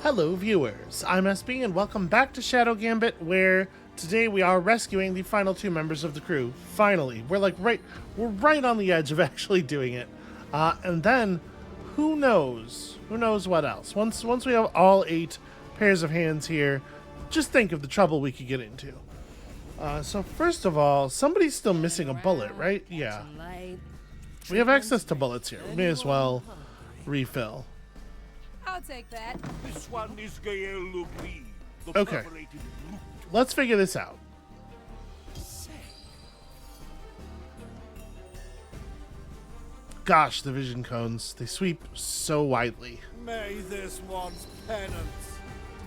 Hello viewers, I'm SB and welcome back to Shadow Gambit, where today we are rescuing the final two members of the crew. Finally, we're right on the edge of actually doing it. And then, who knows what else? Once we have all 8 pairs of hands here, just think of the trouble we could get into. So first of all, somebody's still missing a bullet, right? Yeah. We have access to bullets here. We may as well refill. I'll take that. This one is Gael. Okay. Let's figure this out. Gosh, the vision cones, they sweep so widely. May this one's penance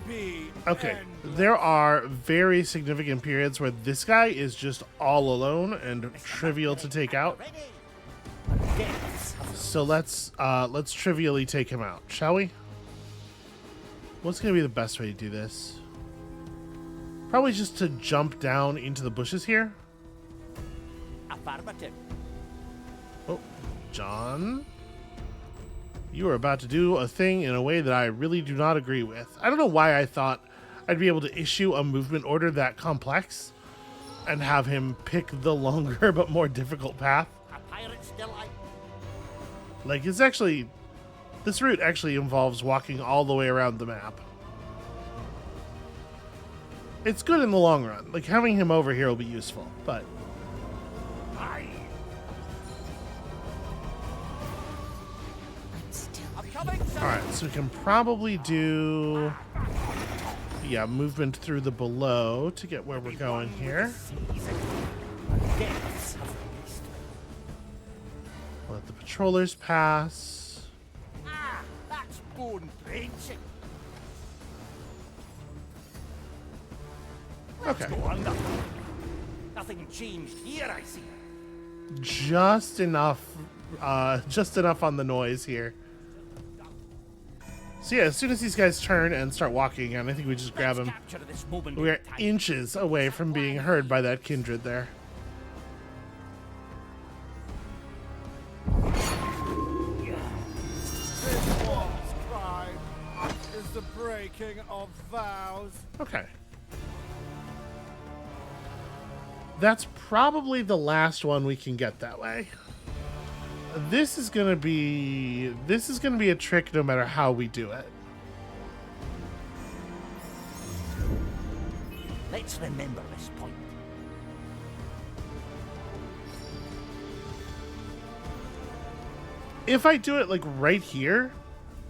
be Okay, endless. there are very significant periods where this guy is just all alone and trivial to take out. So let's trivially take him out, shall we? What's gonna be the best way to do this? Probably just to jump down into the bushes here. Affirmative. Oh, John, you are about to do a thing in a way that I really do not agree with. I don't know why I thought I'd be able to issue a movement order that complex and have him pick the longer but more difficult path. A pirate's delight. Like, it's actually... This route actually involves walking all the way around the map. It's good in the long run. Like, having him over here will be useful, but... Aye. I'm coming, sir. Alright, so we can probably do... Yeah, movement through the below to get where we're going here. Let the patrollers pass. That's bone breaking. Okay. Go under. Nothing changed here, I see. Just enough on the noise here. So yeah, as soon as these guys turn and start walking again, I think we just grab Let's him. capture this moment We're in time. inches away from being heard by that kindred there. This one's crime is the breaking of vows. Okay. That's probably the last one we can get that way. This is gonna be a trick no matter how we do it. Let's remember this point. If I do it like right here,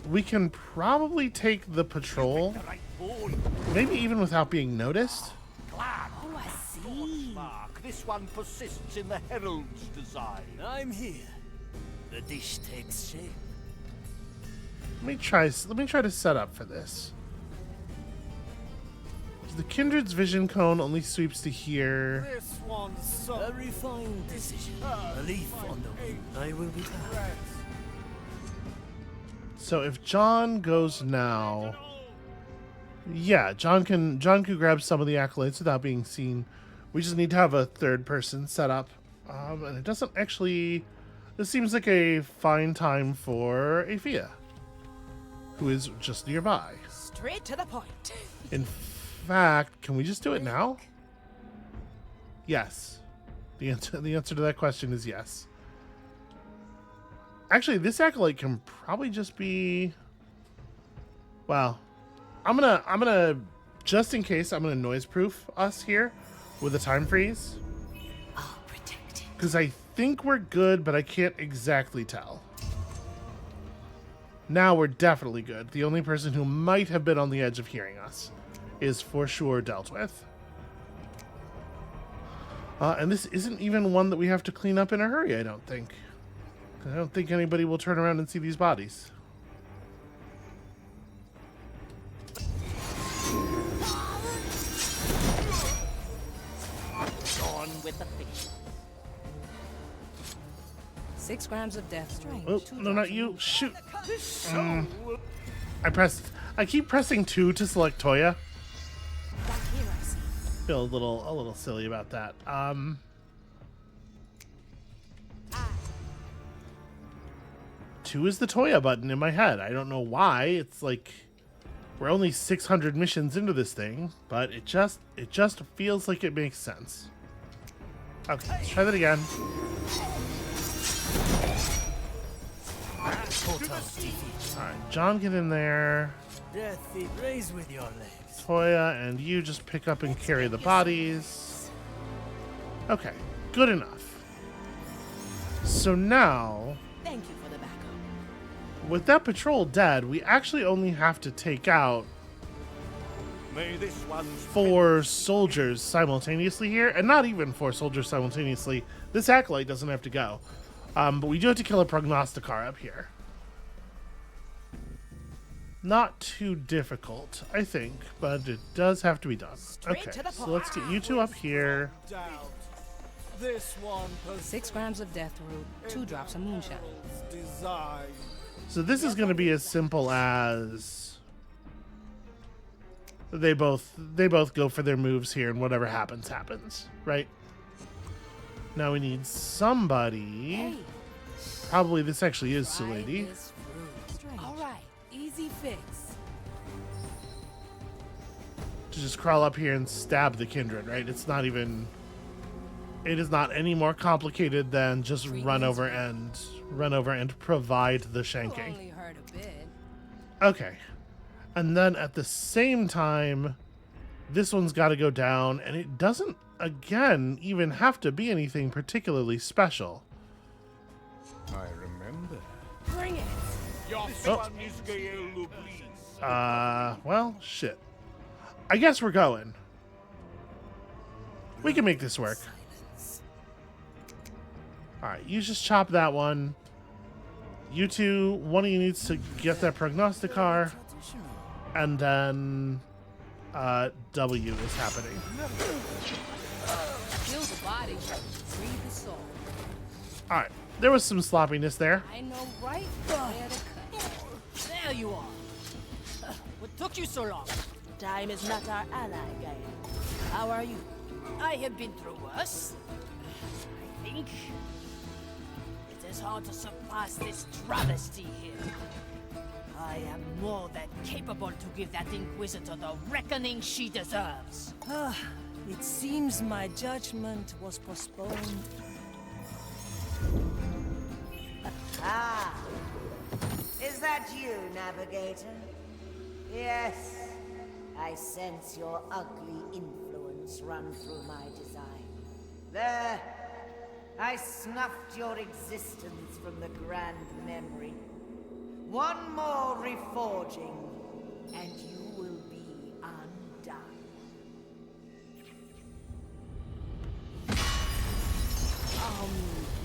we can probably take the patrol, The right bone. maybe even without being noticed. Glad. Oh, I see. Mark, this one persists in the herald's design. I'm here. The dish takes shape. Let me try to set up for this. So the kindred's vision cone only sweeps to here. This one's so A refined decision. A leaf on the wind. I will be back. red. So if John goes now, yeah, John can grab some of the accolades without being seen. We just need to have a third person set up, and it doesn't actually. This seems like a fine time for Aphia, who is just nearby. Straight to the point. In fact, can we just do it now? Yes. The answer to that question is yes. Actually, this acolyte can probably just be... Well, I'm gonna just in case, I'm gonna noise proof us here with a time freeze. I'll protect it. Because I think we're good, but I can't exactly tell. Now we're definitely good. The only person who might have been on the edge of hearing us is for sure dealt with. And this isn't even one that we have to clean up in a hurry, I don't think. I don't think anybody will turn around and see these bodies. Gone with the fish. 6 grams of death strain. Oh, no, not you. Shoot. So I keep pressing 2 to select Toya. Back here, I see. Feel a little silly about that. 2 is the Toya button in my head. I don't know why. It's like We're only 600 missions into this thing, but it just feels like it makes sense. Okay, let's try that again. Alright, John, get in there. Death it raise with your legs. Toya and you just pick up and carry the bodies. Okay, good enough. So now, Thank you for the backup. with that patrol dead, we actually only have to take out May this one 4 soldiers simultaneously here, and not even 4 soldiers simultaneously. This acolyte doesn't have to go, but we do have to kill a prognosticar up here. Not too difficult, I think, but it does have to be done. Okay, to the so let's get you 2 up here. doubt. This one 6 grams of death root, 2 drops of moonshine. design. So this is going to be as simple as they both go for their moves here, and whatever happens, happens, right? Now we need somebody. Hey, Probably this actually is try Sulady. this fruit. All right, easy fix. To just crawl up here and stab the kindred, right? It is not any more complicated than just run over and provide the shanking. Only hurt a bit. Okay. And then at the same time, this one's got to go down, and it doesn't, again, even have to be anything particularly special. I remember. Bring it. Your Oh. son is Gael Lublis. Well, shit. I guess we're going. We can make this work. Alright, you just chop that one. You 2, one of you needs to get that prognosticar. And then W is happening. Kill the body, free the soul. Alright, there was some sloppiness there. I know right where to cut. There you are. What took you so long? Time is not our ally, Gaia. How are you? I have been through worse. I think It is hard to surpass this travesty here. I am more than capable to give that Inquisitor the reckoning she deserves. It seems my judgment was postponed. Ah, is that you, Navigator? Yes, I sense your ugly influence run through my design. There, I snuffed your existence from the grand memory. One more reforging, and you will be undone.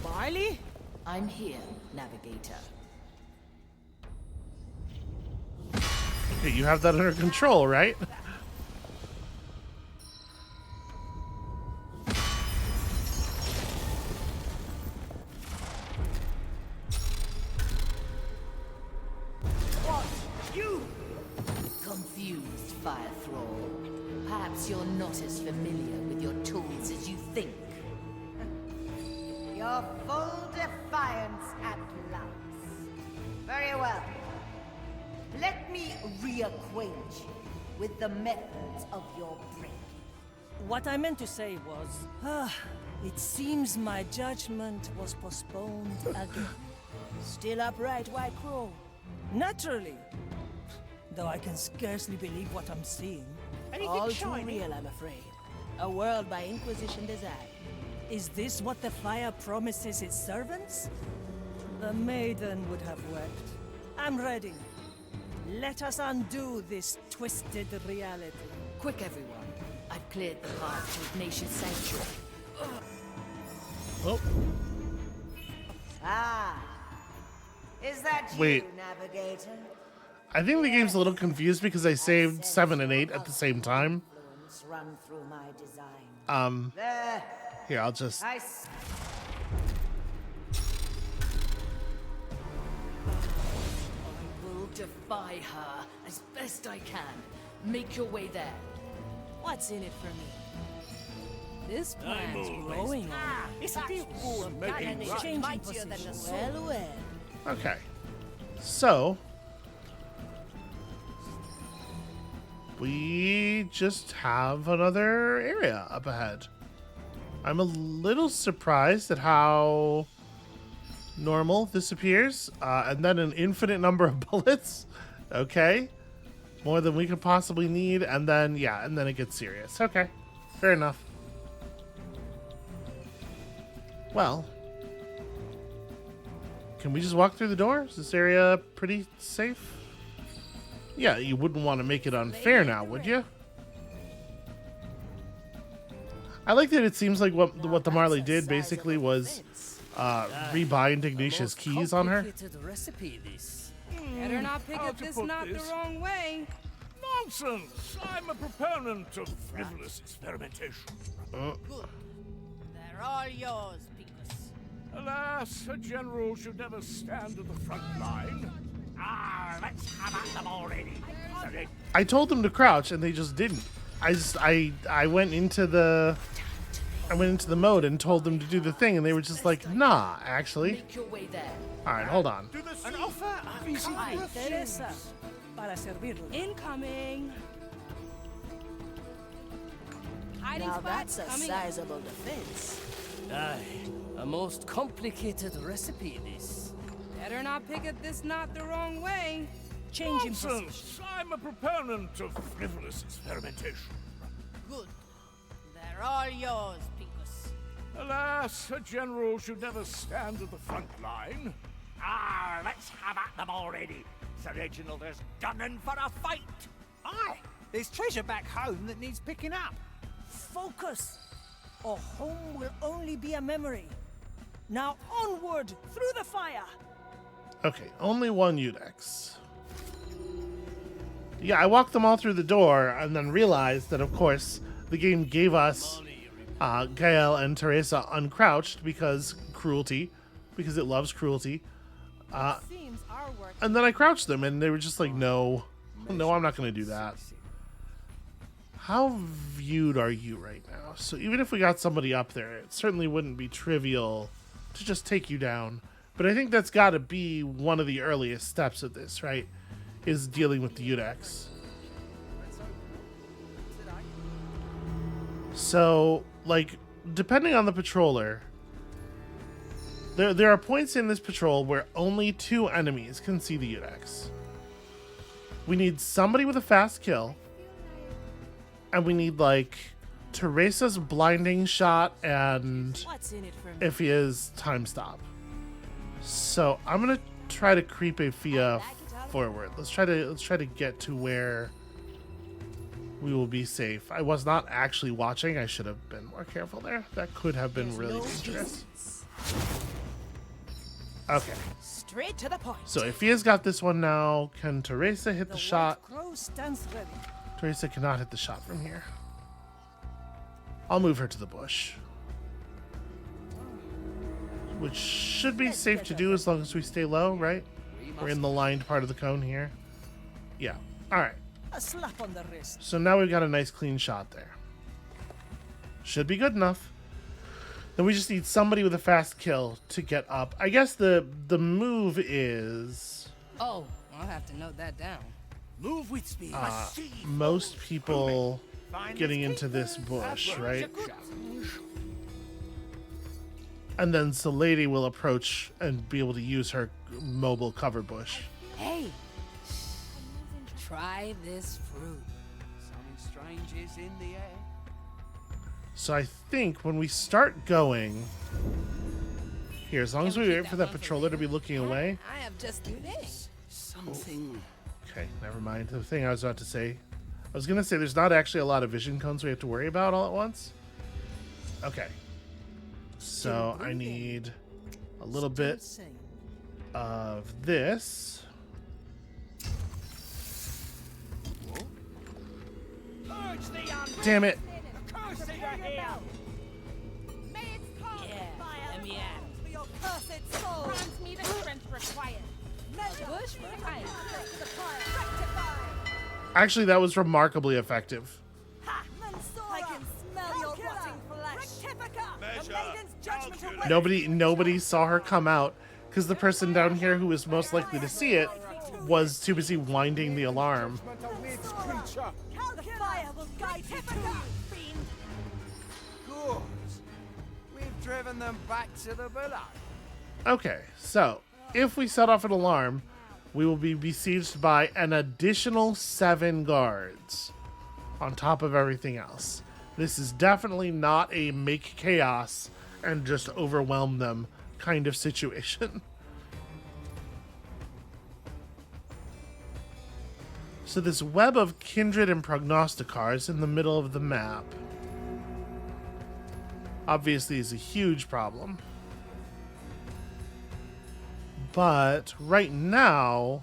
Marley? I'm here, Navigator. Okay, you have that under control, right? Confused, Fire Thrall. Perhaps you're not as familiar with your tools as you think. Your full defiance at last. Very well. Let me reacquaint you with the methods of your break. What I meant to say was, it seems my judgment was postponed again. Still upright, White Crow. Naturally. Though I can scarcely believe what I'm seeing. All too real, I'm afraid. A world by Inquisition design. Is this what the fire promises its servants? The maiden would have wept. I'm ready. Let us undo this twisted reality. Quick, everyone. I've cleared the path to Ignatia's sanctuary. Oh, Ah, is that Wait. you, Navigator? I think the game's a little confused because I saved 7 and 8 at the same time. Influence run through my design. There, Here, I'll just... I s- I will defy her as best I can. Make your way there. What's in it for me? This plan's growing on me. It's a deal. Making right. Changing Mightier than the position. soul. Well, well. Okay. So, we just have another area up ahead. I'm a little surprised at how normal this appears. And then an infinite number of bullets. Okay. More than we could possibly need. And then, yeah, and then it gets serious. Okay. Fair enough. Well. Can we just walk through the door? Is this area pretty safe? Yeah, you wouldn't want to make it unfair now, would you? I like that it seems like what the Marley did basically was rebind Ignatia's keys on her. Recipe, this. Better not pick How up to this put knot the this? wrong way. Nonsense! I'm a proponent of frivolous experimentation. Good. They're all yours, Picus. Alas, a general should never stand at the front line. Let's have at them already. I told them to crouch and they just didn't. I went into the mode and told them to do the thing and they were just like, nah, actually. Make your way there. All right, hold on. An offer easy to refuse. Teresa, para servirle. Incoming. Hiding Now spot that's a coming. sizable defense. Aye, a most complicated recipe, this. Better not pick up this knot the wrong way. Changing position. Nonsense! I'm a proponent of frivolous experimentation. Good. They're all yours, Picus. Alas, a general should never stand at the front line. Let's have at them already. Sir Reginald is gunning for a fight. Aye, there's treasure back home that needs picking up. Focus, or home will only be a memory. Now onward, through the fire. Okay, only one Udex. Yeah, I walked them all through the door and then realized that, of course, the game gave us Gael and Teresa uncrouched because cruelty, because it loves cruelty. Seems our work. And then I crouched them and they were just like, no, no, I'm not going to do that. How viewed are you right now? So even if we got somebody up there, it certainly wouldn't be trivial to just take you down. But I think that's got to be one of the earliest steps of this, right? Is dealing with the Udex. So, like, depending on the patroller, there are points in this patrol where only 2 enemies can see the Udex. We need somebody with a fast kill, and we need, like, Teresa's blinding shot and What's in it for me? Iffia's time stop. So I'm gonna try to creep Iffia forward. Let's try to get to where we will be safe. I was not actually watching. I should have been more careful there. That could have been really dangerous. Okay. Straight to the point. So Iffia's got this one now. Can Teresa hit the The shot? White Crow stands ready. Teresa cannot hit the shot from here. I'll move her to the bush. Which should be safe to do as long as we stay low, right? We're in the lined part of the cone here. Yeah. Alright. A slap on the wrist. So now we've got a nice clean shot there. Should be good enough. Then we just need somebody with a fast kill to get up. I guess the move is Oh, I'll have to note that down. Move with speed. most people getting into this bush, right? And then the lady will approach and be able to use her mobile cover bush. Hey, try this fruit. Something strange is in the air. So I think when we start going here, as long as we wait for that patroller to be looking away. I have just this. Something. Okay, never mind. The thing I was about to say. I was going to say there's not actually a lot of vision cones we have to worry about all at once. Okay. So I need a little bit of this. Damn it. Yeah, let me at For your cursed soul. Grant me the strength required. A bush right. Actually, that was remarkably effective. I can smell your rotting flesh. The maiden's judgment awaits. Nobody saw her come out because the person down here who was most likely to see it was too busy winding the alarm. The fire will guide you to you, fiend. Good. We've driven them back to the below. Okay, so if we set off an alarm, we will be besieged by an additional 7 guards on top of everything else. This is definitely not a make chaos and just overwhelm them kind of situation. So this web of kindred and prognosticars in the middle of the map obviously is a huge problem. But right now,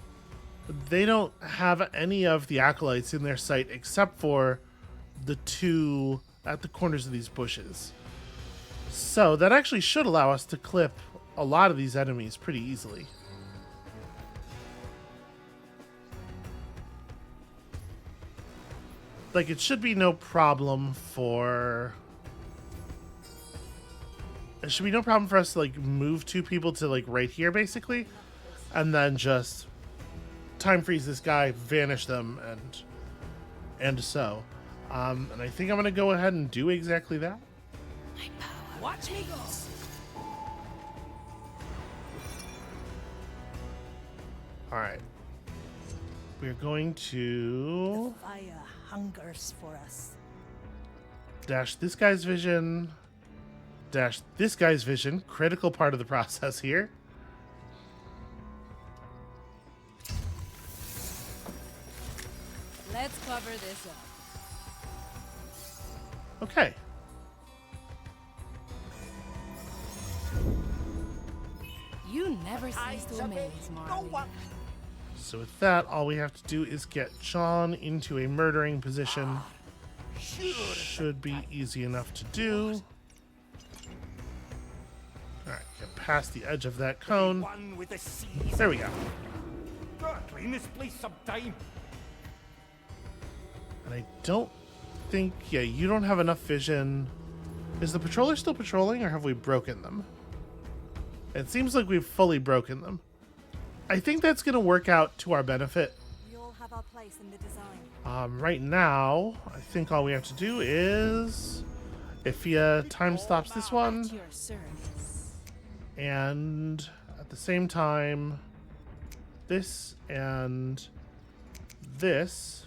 they don't have any of the acolytes in their sight except for the 2 at the corners of these bushes. So that actually should allow us to clip a lot of these enemies pretty easily. Like, it should be no problem for... It should be no problem for us to, like, move 2 people to, like, right here, basically. And then just time freeze this guy, vanish them, and so. And I think I'm going to go ahead and do exactly that. Watch me go. Alright. We're going to... Fire hungers for us. dash this guy's vision, dash this guy's vision, critical part of the process here. Let's cover this up. Okay. You never cease to amaze, Marley. So with that, all we have to do is get John into a murdering position. Should be easy enough to do. Alright, get past the edge of that cone. There we go. Gotta clean this place sometime. And I don't think... Yeah, you don't have enough vision. Is the patroller still patrolling, or have we broken them? It seems like we've fully broken them. I think that's going to work out to our benefit. We all have our place in the design. Right now, I think all we have to do is... Ifia time stops this one. At your service. And at the same time, this and this.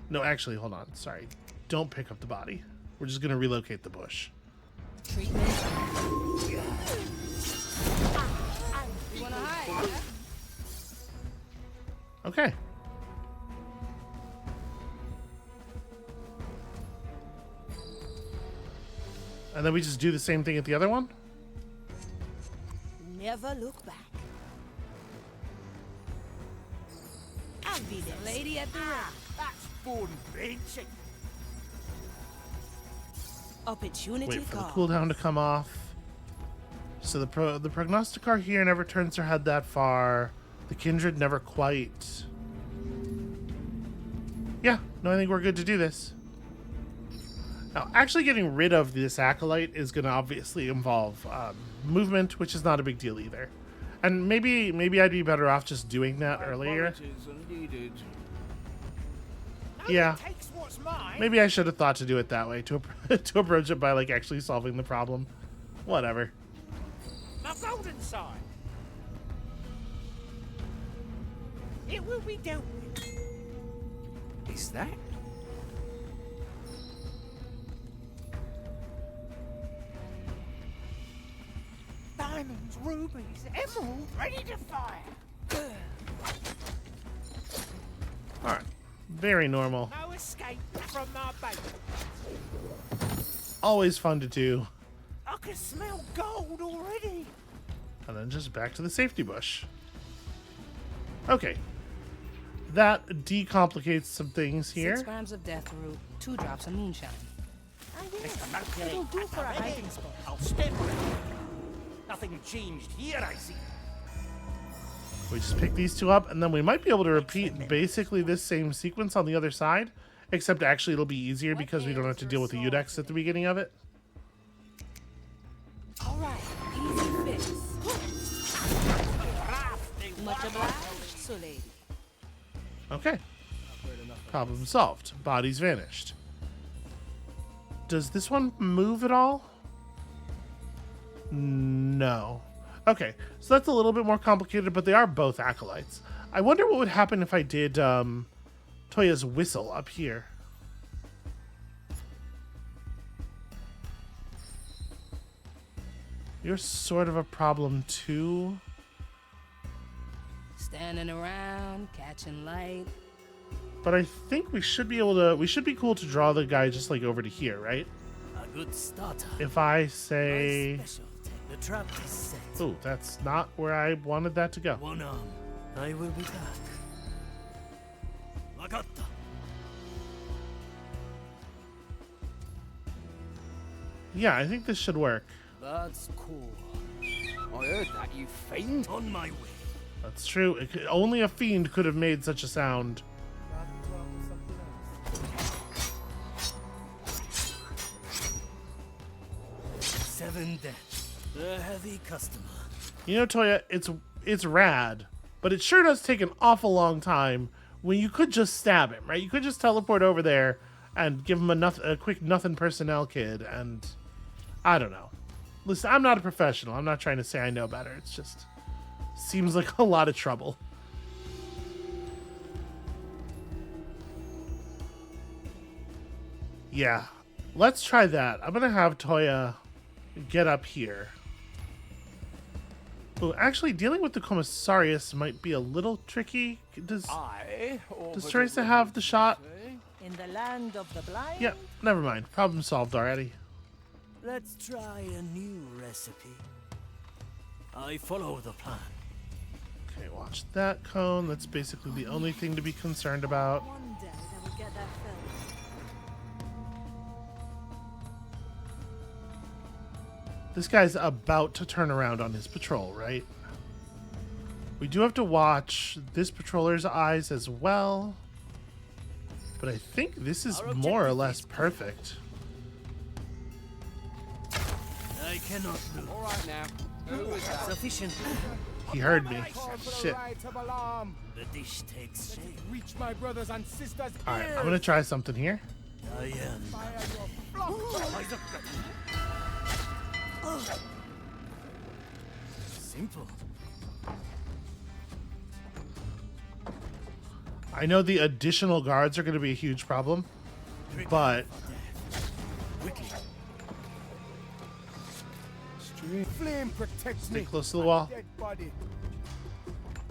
No, actually, hold on. Sorry. Don't pick up the body. We're just going to relocate the bush. Treatment. You wanna hide, yeah? Okay. And then we just do the same thing at the other one? Never look back. I'll be the lady at the ready. That's fun, benching. Opportunity Wait for the cost. cooldown to come off. So the prognosticar here never turns her head that far. The kindred never quite. Yeah, no, I think we're good to do this. Now, actually getting rid of this acolyte is going to obviously involve movement, which is not a big deal either. And maybe I'd be better off just doing that earlier. Yeah. Maybe I should have thought to do it that way, to approach it by, like, actually solving the problem. Whatever. My golden sign. It will be dealt with. Is that? Diamonds, rubies, emeralds, ready to fire. Alright. Very normal. No escape from my bait. Always fun to do. I can smell gold already. And then just back to the safety bush. Okay. That decomplicates some things here. 6 grams of death root, 2 drops of moonshine. Mr. Mercury, it'll do for a hiding spot. I'll step around. Nothing changed here, I see. We just pick these 2 up, and then we might be able to repeat basically this same sequence on the other side, except actually it'll be easier because we don't have to deal with the Udex at the beginning of it. All right, easy fix. Much obliged, so lady. Okay. Problem solved. Bodies vanished. Does this one move at all? No. Okay, so that's a little bit more complicated, but they are both acolytes. I wonder what would happen if I did Toya's whistle up here. You're sort of a problem too. Standing around, catching light. But I think we should be able to, we should be cool to draw the guy just like over to here, right? A good starter. If I My say, special tech. The trap is set. oh, that's not where I wanted that to go. One arm. I will be back. Wagatta. Yeah, I think this should work. That's cool. I heard that, you fiend. On my way. That's true. Only a fiend could have made such a sound. Seven dead. The heavy customer. You know, Toya, it's rad, but it sure does take an awful long time when you could just stab him, right? You could just teleport over there and give him a quick nothing personnel kid, and I don't know. Listen, I'm not a professional. I'm not trying to say I know better. It's just seems like a lot of trouble. Yeah, let's try that. I'm gonna have Toya get up here. Oh, actually, dealing with the Commissarius might be a little tricky. Does Teresa have the shot? In the land of the blind? Yep, never mind. Problem solved already. Let's try a new recipe. I follow the plan. Okay, watch that cone. That's basically the only thing to be concerned about. One day they will get that filled. This guy's about to turn around on his patrol, right? We do have to watch this patroller's eyes as well. But I think this is more or less perfect. I cannot lose. All right now. Who is that? Sufficient. He heard me. Shit. The dish takes shape. Reach my brothers and sisters. Alright, I'm gonna try something here. I am. Simple. I know the additional guards are gonna be a huge problem, but Quickly. Flame protects stay me. close to the wall. Dead body.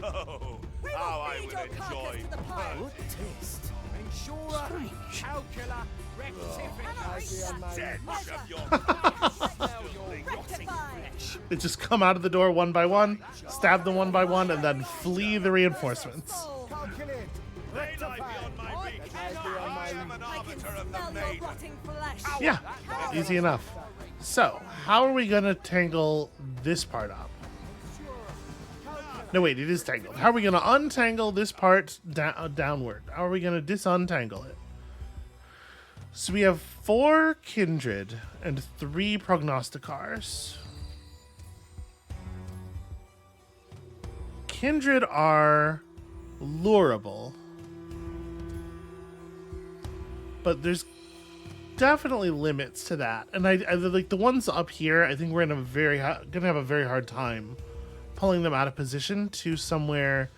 Oh, how I would enjoy. Good taste. Ensure, calcula, rectify. Dead of your They just come out of the door one by one, stab them one by one, and then flee the reinforcements. Calculate. May lie beyond my reach. I am an arbiter of the maiden. Yeah, easy enough. So, how are we gonna tangle this part up? No, wait, it is tangled. How are we gonna untangle this part downward? How are we gonna disuntangle it? So we have 4 Kindred and 3 Prognosticars. Kindred are lureable, but there's definitely limits to that. And I like the ones up here. I think we're gonna have a very hard time pulling them out of position to somewhere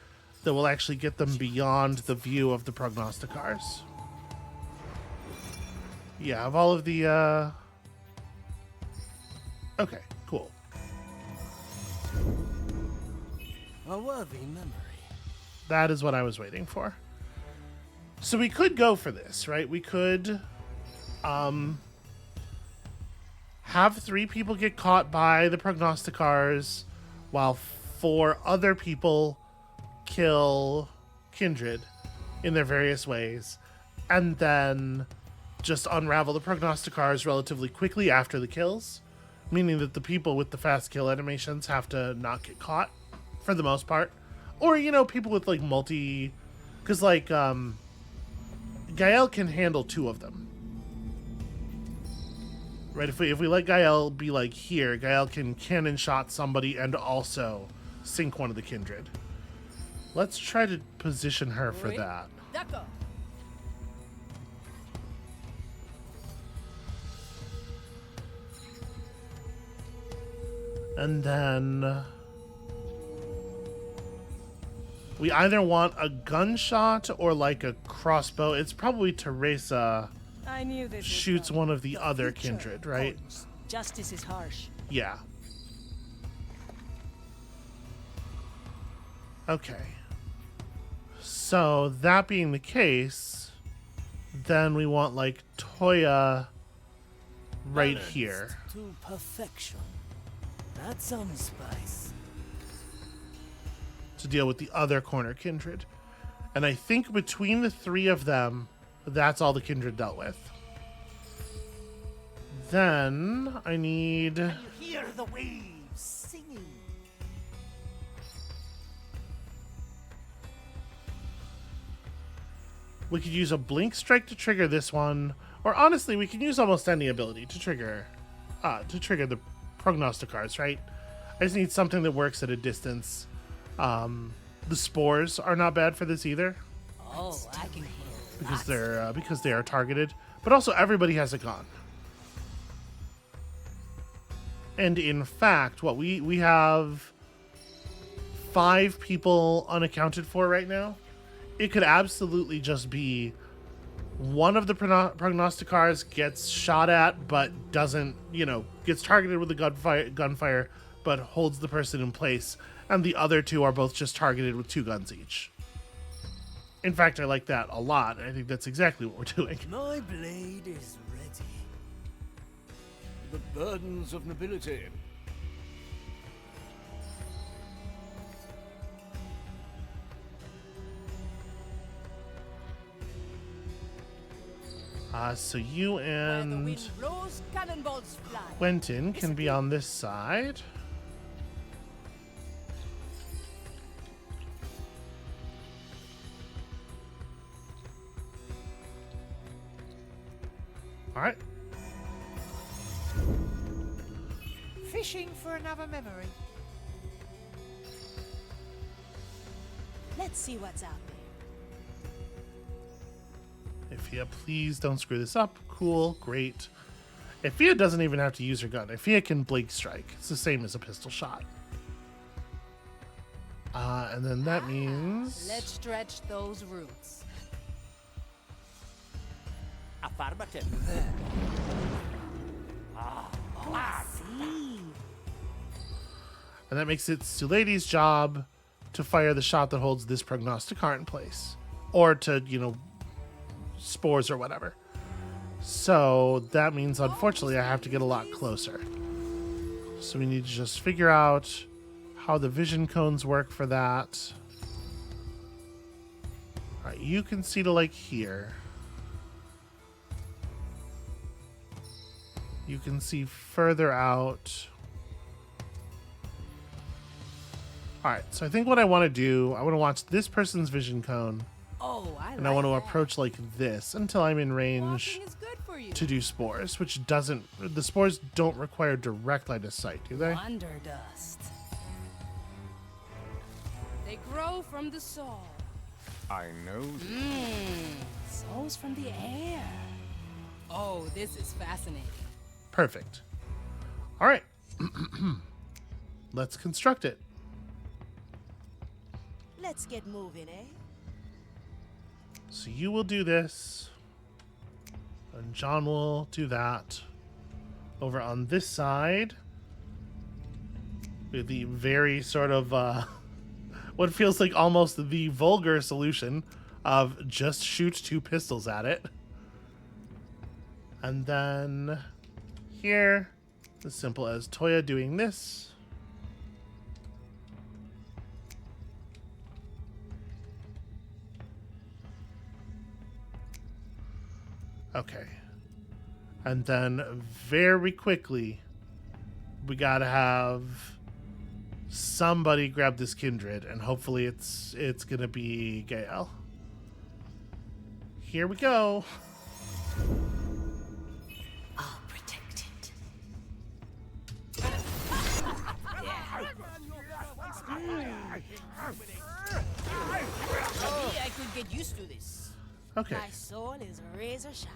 that will actually get them beyond the view of the Prognosticars. Yeah, of all of the okay, cool. A worthy memory. That is what I was waiting for. So we could go for this, right? We could have 3 people get caught by the Prognosticars while 4 other people kill Kindred in their various ways, and then just unravel the Prognosticars relatively quickly after the kills, meaning that the people with the fast kill animations have to not get caught for the most part. Or, you know, people with like because like Gael can handle 2 of them. Right, if we let Gael be like here, Gael can cannon shot somebody and also sink one of the Kindred. Let's try to position her for Oui. that. D'accord. And then we either want a gunshot or like a crossbow. It's probably Teresa I knew this. shoots one of the other kindred, right? Justice is harsh. Yeah. Okay. So that being the case, then we want like Toya right Balanced here. to perfection. That's some spice. To deal with the other corner kindred. And I think between the three of them, that's all the kindred dealt with. Then I need... You hear the waves singing. We could use a blink strike to trigger this one, or honestly, we can use almost any ability to trigger the prognosticars, right? I just need something that works at a distance. The spores are not bad for this either, Oh, I can hear because they are targeted. But also, everybody has a gun. And in fact, what we have 5 people unaccounted for right now. It could absolutely just be one of the prognosticars gets shot at, but doesn't, gets targeted with the gunfire, but holds the person in place, and the other 2 are both just targeted with 2 guns each. In fact, I like that a lot. I think that's exactly what we're doing. My blade is ready. The burdens of nobility. So you Where the and wind blows, cannonballs fly. Quentin can be on this side. All right. Fishing for another memory. Let's see what's out there. Ifia, please don't screw this up. Cool, great. Ifia doesn't even have to use her gun. Ifia can blink strike. It's the same as a pistol shot. And then that means... Let's stretch those roots. Affirmative. And that makes it Suleidi's job to fire the shot that holds this prognosticar in place. Or to, spores or whatever. So that means, unfortunately, I have to get a lot closer. So we need to just figure out how the vision cones work for that. Alright, you can see to like here. You can see further out. Alright, so I think what I want to do, I want to watch this person's vision cone. Oh, I And I want to approach like this until I'm in range Walking is good for you. to do spores, which doesn't... The spores don't require direct line of sight, do they? Wonder dust. They grow from the soul. I know. Souls from the air. Oh, this is fascinating. Perfect. All right. Let's construct it. Let's get moving, eh? So you will do this, and John will do that. Over on this side, with the very sort of what feels like almost the vulgar solution of just shoot 2 pistols at it. And then here, as simple as Toya doing this. Okay. And then very quickly, we gotta have somebody grab this kindred, and hopefully it's gonna be Gael. Here we go. I'll protect it. me, I could get used to this. Okay. My soul is razor sharp.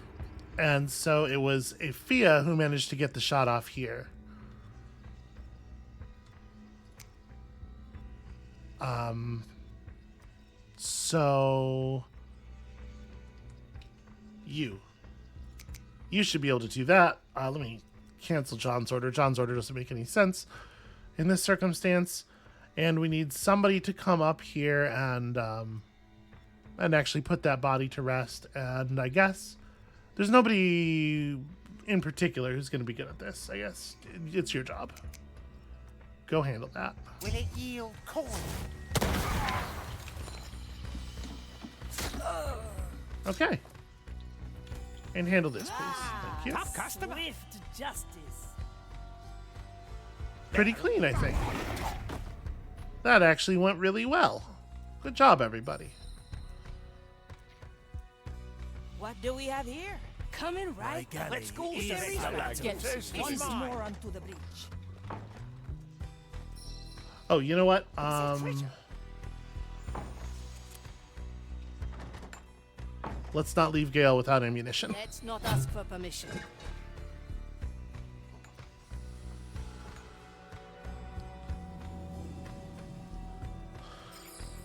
And so it was Afia who managed to get the shot off here. So you should be able to do that. Let me cancel John's order. John's order doesn't make any sense in this circumstance. And we need somebody to come up here and actually put that body to rest. And I guess there's nobody in particular who's going to be good at this. I guess it's your job. Go handle that. Will it yield corn? Okay. And handle this, please. Thank you. Top customer. Swift justice. Pretty clean, I think. That actually went really well. Good job, everybody. What do we have here? Coming right. Let's go, Easy, sir. Once more onto the breach. Oh, you know what? Let's not leave Gale without ammunition. Let's not ask for permission.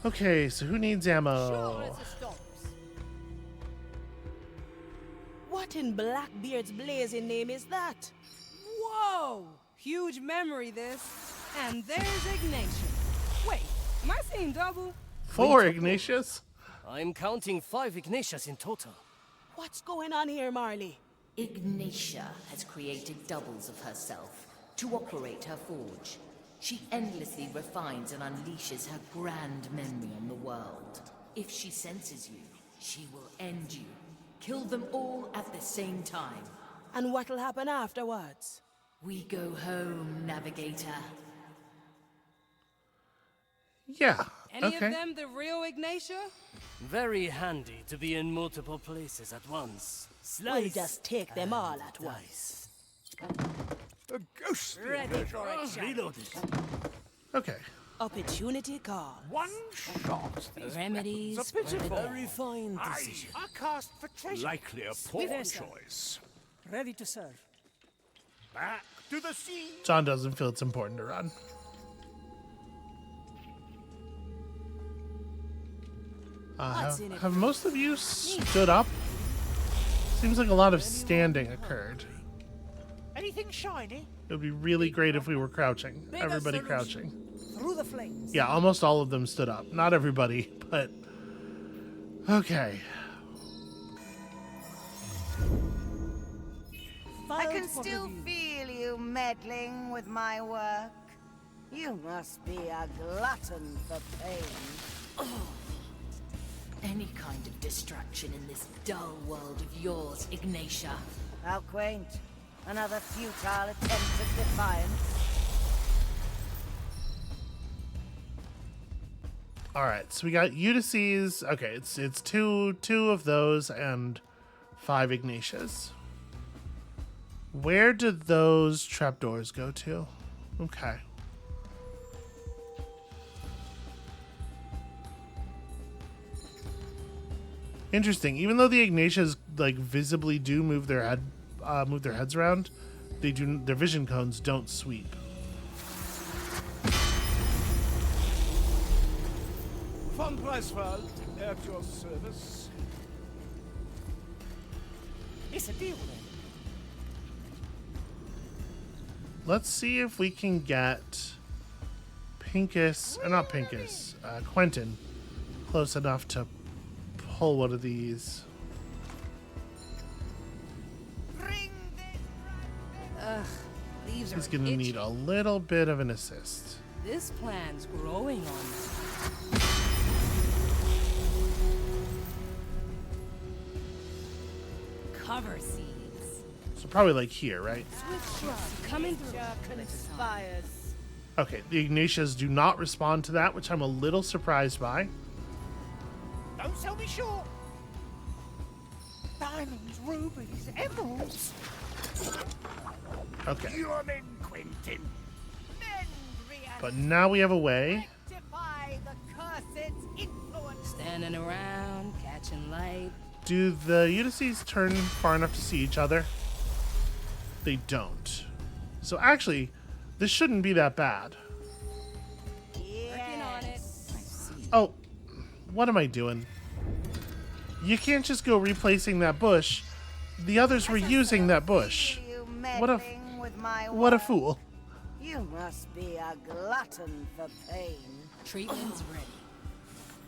Okay, so who needs ammo? Sure as the storms. What in Blackbeard's blazing name is that? Whoa! Huge memory, this. And there's Ignatia. Wait, am I seeing double? 4 Ignatius? I'm counting 5 Ignatias in total. What's going on here, Marley? Ignatia has created doubles of herself to operate her forge. She endlessly refines and unleashes her grand memory on the world. If she senses you, she will end you. Kill them all at the same time. And what'll happen afterwards? We go home, Navigator. Yeah. Any Okay. of them the real Ignatia? Very handy to be in multiple places at once. We'll Slice just take them all at and once. A ghostly Ready for it, Reloaded. Okay. Opportunity call. One shot. These Remedies. weapons are pitiful. A refined decision. I cast for treasure. Likely a poor There, sir. choice. Ready to serve. Back to the sea. John doesn't feel it's important to run. What's in it Have for most of you stood up? Seems like a lot of standing occurred. Anything shiny? It would be really great if we were crouching. Bigger Everybody solution. crouching. Through the flames. Yeah, almost all of them stood up. Not everybody, but... Okay. I can Filed for still review. feel you meddling with my work. You must be a glutton for pain. Any kind of distraction in this dull world of yours, Ignatia. How quaint. Another futile attempt at defiance. All right, so we got Ulysses. Okay, it's two of those and 5 Ignatias. Where did those trapdoors go to? Okay. Interesting. Even though the Ignatias like visibly do move their heads around, they do. Their vision cones don't sweep. Von Preiswald, at your service. It's a deal then. Let's see if we can get Quentin close enough to pull one of these. Leaves He's are gonna itchy. need a little bit of an assist. This plan's growing on me. Cover seeds. So probably like here, right? Swift shrub coming through. Conspires. Okay, the Ignatias do not respond to that, which I'm a little surprised by. Don't sell me short. Diamonds, rubies, emeralds. Okay, You're in, Quentin. Mend reality. but now we have a way. Rectify the cursed's influence. Stand Standing around, catching light. Do the Ulysses turn far enough to see each other? They don't. So actually, this shouldn't be that bad. Working on it. Oh, what am I doing? You can't just go replacing that bush. The others were using that bush. What a fool. You must be a glutton for pain. Treatment's ready.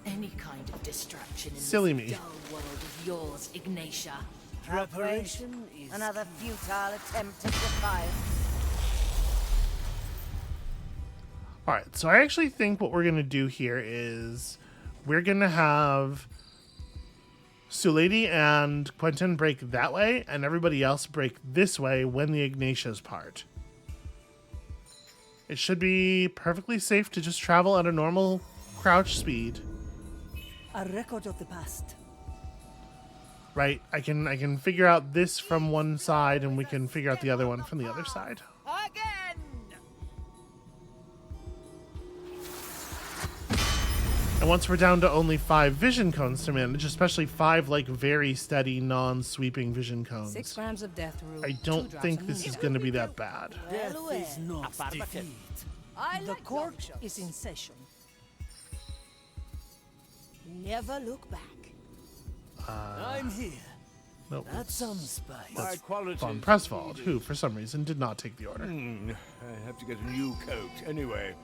Any kind of distraction in Silly this me. dull world of yours, Ignatia. Preparation is Another futile attempt at defiance. Alright, so I actually think what we're going to do here is we're going to have Sulady and Quentin break that way, and everybody else break this way when the Ignatia's part. It should be perfectly safe to just travel at a normal crouch speed. A record of the past. Right? I can figure out this from one side, and we can figure out the other one from the other side. Again! And once we're down to only 5 vision cones to manage, especially 5 like very steady, non-sweeping vision cones, 6 grams of death root. I don't think this is going to be that bad. death is not defeat. The court is in session. Never look back. I'm here. Nope. That's some spice. My quality. Von Presswald, who for some reason did not take the order. I have to get a new coat. Anyway,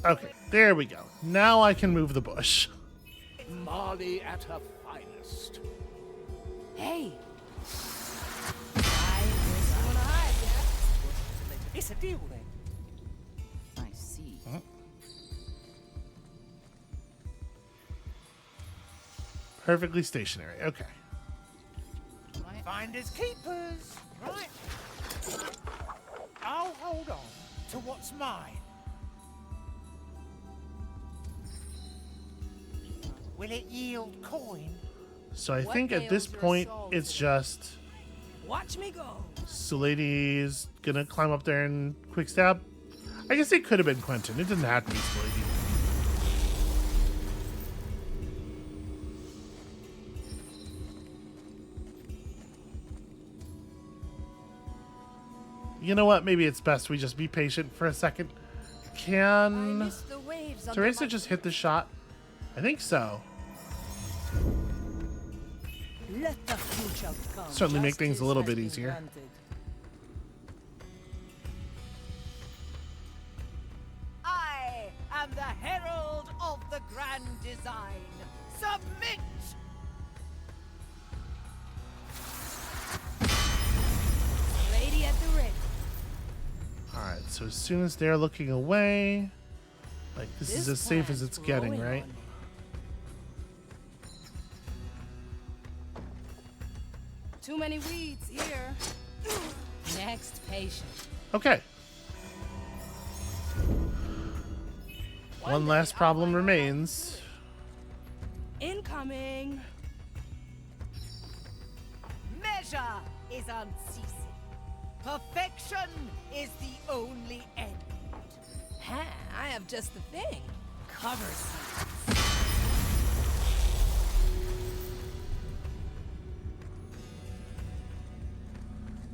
Okay, there we go. Now I can move the bush. Marley at her finest. Hey, It's a deal then. I see. Perfectly stationary. Okay. Finders keepers, right? I'll hold on to what's mine. Will it yield coin? So I What think at this ails your point, soul it's today? just watch me go. Sulady's gonna climb up there and quick stab. I guess it could have been Quentin. It didn't have to be Sulady. You know what? Maybe it's best we just be patient for a second. Can Miss the waves under Teresa my just hit the shot? I think so. Let the future come. Certainly make things a Justice little has bit been easier. granted. I am the herald of the grand design. Submit! lady at the ready. Alright, so as soon as they're looking away, like this is as safe as plant's it's getting, growing right? on me. Too many weeds here. Next patient. Okay. One last problem remains. Incoming. Measure is unceasing. Perfection is the only end. Ha, I have just the thing. Cover seeds.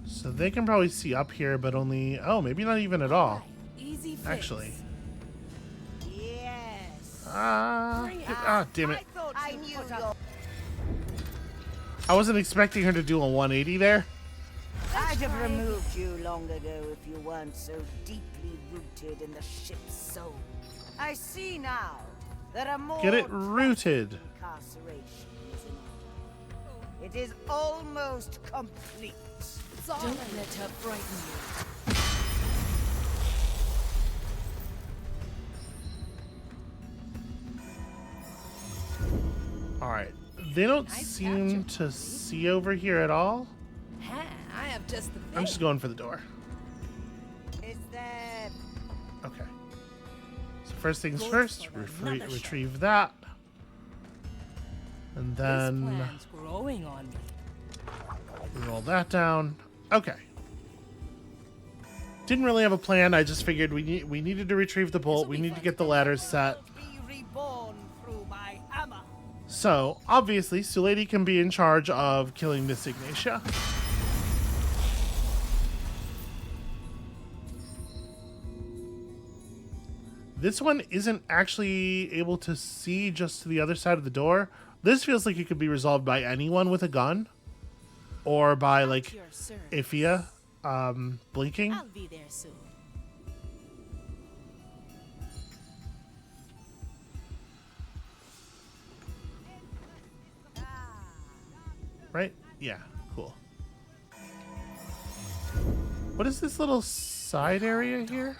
So they can probably see up here, but only... Oh, maybe not even at all. Easy fix. Actually. Yes. Damn it. I knew your... I wasn't expecting her to do a 180 there. I'd have removed you long ago if you weren't so deeply rooted in the ship's soul. I see now that a more Get it rooted. incarceration is in order. It is almost complete. Don't let her frighten you. Alright. They don't Nice seem capture, to Poppy. see over here at all. Ha, I have just the thing. I'm just going for the door. Is there... Okay. So first things Good first, for another shot. retrieve that. And This then plant's growing on me. roll that down. Okay. Didn't really have a plan. I just figured we needed to retrieve the bolt. We need to get the ladders set. Be reborn through my hammer. So, obviously, Sulady can be in charge of killing this Ignatia. This one isn't actually able to see just to the other side of the door. This feels like it could be resolved by anyone with a gun. Or by, like, Ifia blinking. I'll be there soon. Right? Yeah, cool. What is this little side area here?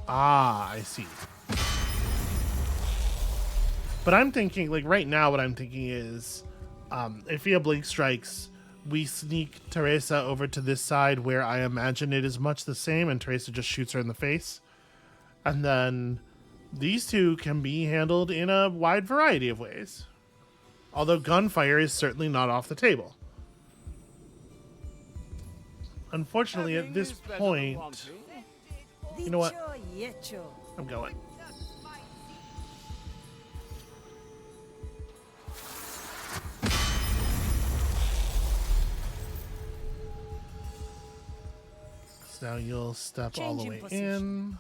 Ah, I see. But I'm thinking, like, right now what I'm thinking is, if Ifia blink strikes, we sneak Teresa over to this side where I imagine it is much the same, and Teresa just shoots her in the face. And then these two can be handled in a wide variety of ways. Although gunfire is certainly not off the table. Unfortunately, at this point... You know what? I'm going. So now you'll step all the way in.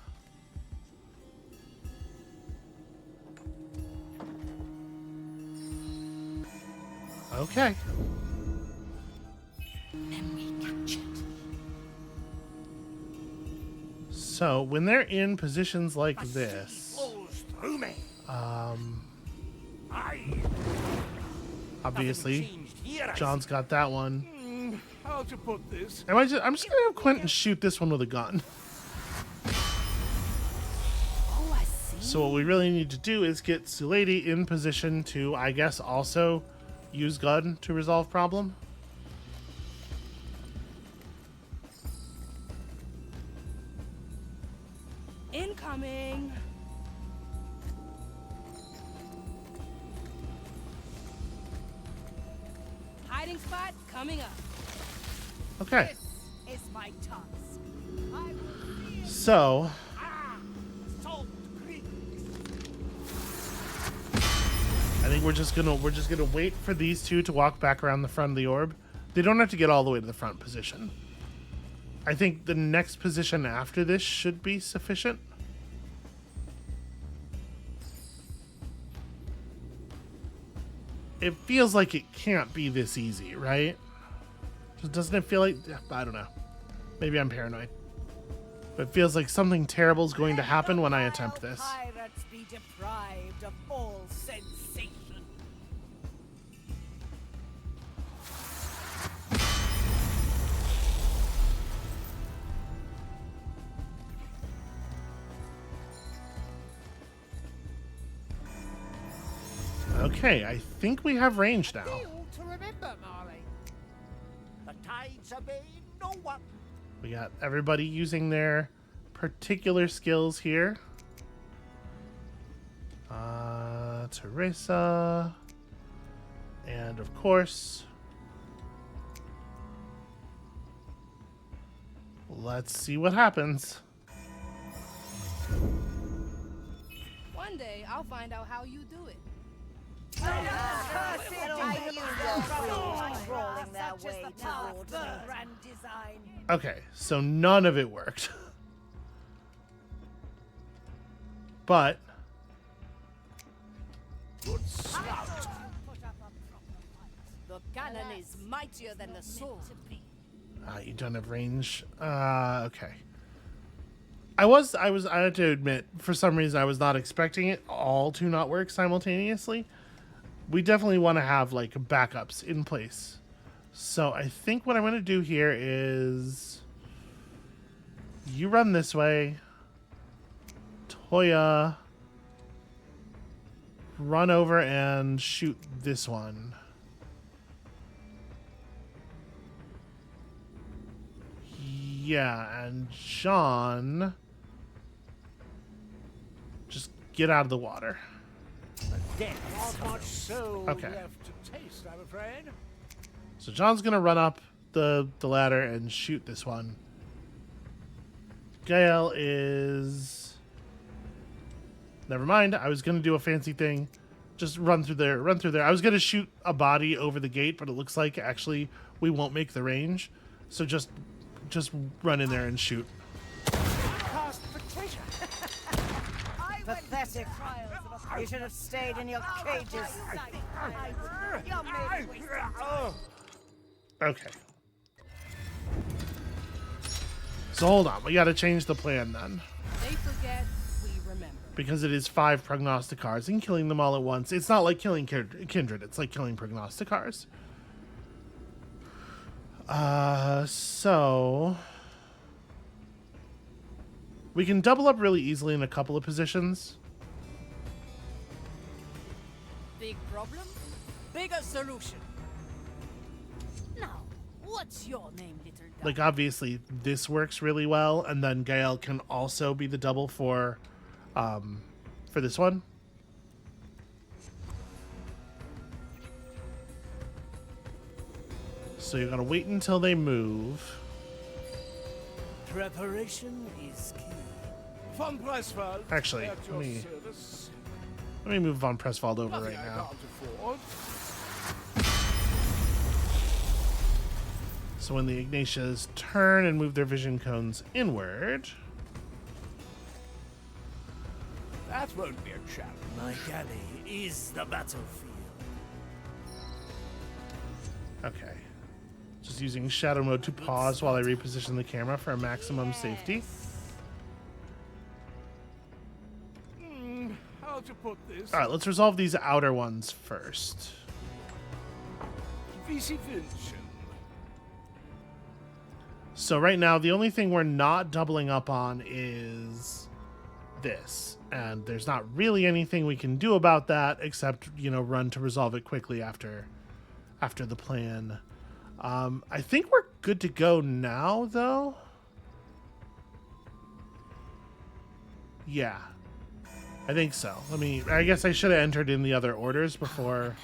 Okay. So when they're in positions like this, obviously, John's got that one. How to put this? I'm just gonna have Quentin shoot this one with a gun. Oh, I see. So what we really need to do is get Sulady in position to, I guess, also use gun to resolve problem. Incoming. Hiding spot coming up. Okay. This is my task. So I think we're just gonna wait for these two to walk back around the front of the orb. They don't have to get all the way to the front position. I think the next position after this should be sufficient. It feels like it can't be this easy, right? Just doesn't it feel like... I don't know. Maybe I'm paranoid. But it feels like something terrible is going to happen when I attempt this. Pirates be deprived of all sensation. Okay, I think we have range now. To remember, Marley. The tides obey no one. We got everybody using their particular skills here. Teresa. And of course, let's see what happens. One day I'll find out how you do it. Rolling their way towards me. Grand design. Okay, so none of it worked. But Good scout. The cannon is mightier than the sword. you don't have range. Okay. I had to admit, for some reason I was not expecting it all to not work simultaneously. We definitely want to have like backups in place. So I think what I'm going to do here is you run this way. Toya, run over and shoot this one. Yeah, and John, just get out of the water. Not much soul Okay. left to taste, I'm afraid. So John's gonna run up the ladder and shoot this one. Gael is... Never mind, I was gonna do a fancy thing. Just run through there. Run through there. I was gonna shoot a body over the gate, but it looks like actually we won't make the range. So just run in there and shoot. Pathetic. You should have stayed in your cages. Okay. So hold on. We got to change the plan then. They forget, we remember. Because it is 5 prognosticars and killing them all at once. It's not like killing Kindred. It's like killing prognosticars. So we can double up really easily in a couple of positions. Big problem? Bigger solution. Now, what's your name, little guy? Like, obviously, this works really well, and then Gael can also be the double for this one. So you're gonna wait until they move. Preparation is key. Von Presswald. Actually, at your let service. me move Von Presswald over Nothing right I now. can't afford. So when the Ignatias turn and move their vision cones inward. That won't be a challenge. My galley is the battlefield. Okay. Just using shadow mode to pause while I reposition the camera for maximum safety. How to put this? All right, let's resolve these outer ones first. VC Vincent. So right now, the only thing we're not doubling up on is this. And there's not really anything we can do about that except, you know, run to resolve it quickly after the plan. I think we're good to go now, though. Yeah. I think so. I guess I should have entered in the other orders before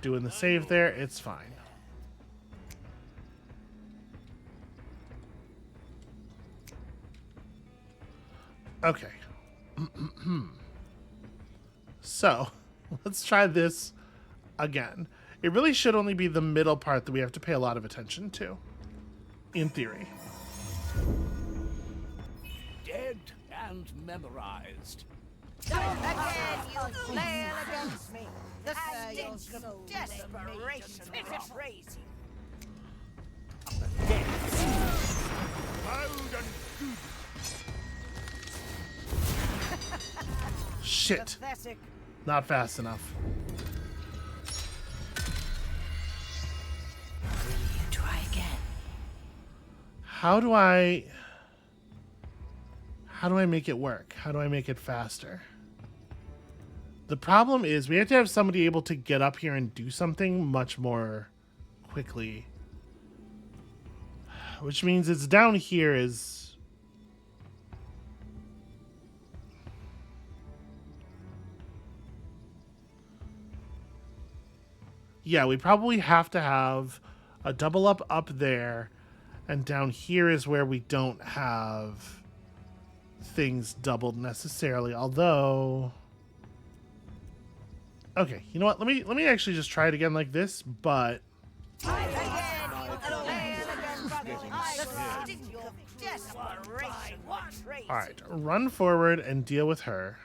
doing the save there. It's fine. Okay. So, let's try this again. It really should only be the middle part that we have to pay a lot of attention to, in theory. Dead and memorized. Again, you flail against me. The stench of desperation is crazy. Loud and good. Shit. Pathetic. Not fast enough. Try again. How do I make it work? How do I make it faster? The problem is we have to have somebody able to get up here and do something much more quickly. Which means it's down here is... Yeah, we probably have to have a double up there, and down here is where we don't have things doubled necessarily, although... Okay, you know what? Let me actually just try it again like this, but... Alright, run forward and deal with her.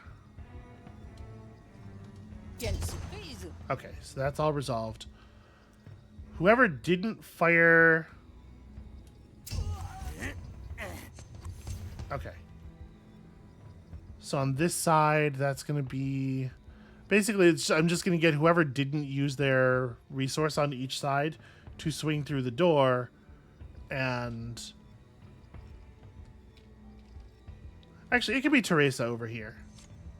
Okay, so that's all resolved. Whoever didn't fire... Okay. So on this side, that's going to be... Basically, I'm just going to get whoever didn't use their resource on each side to swing through the door. And... Actually, it could be Teresa over here.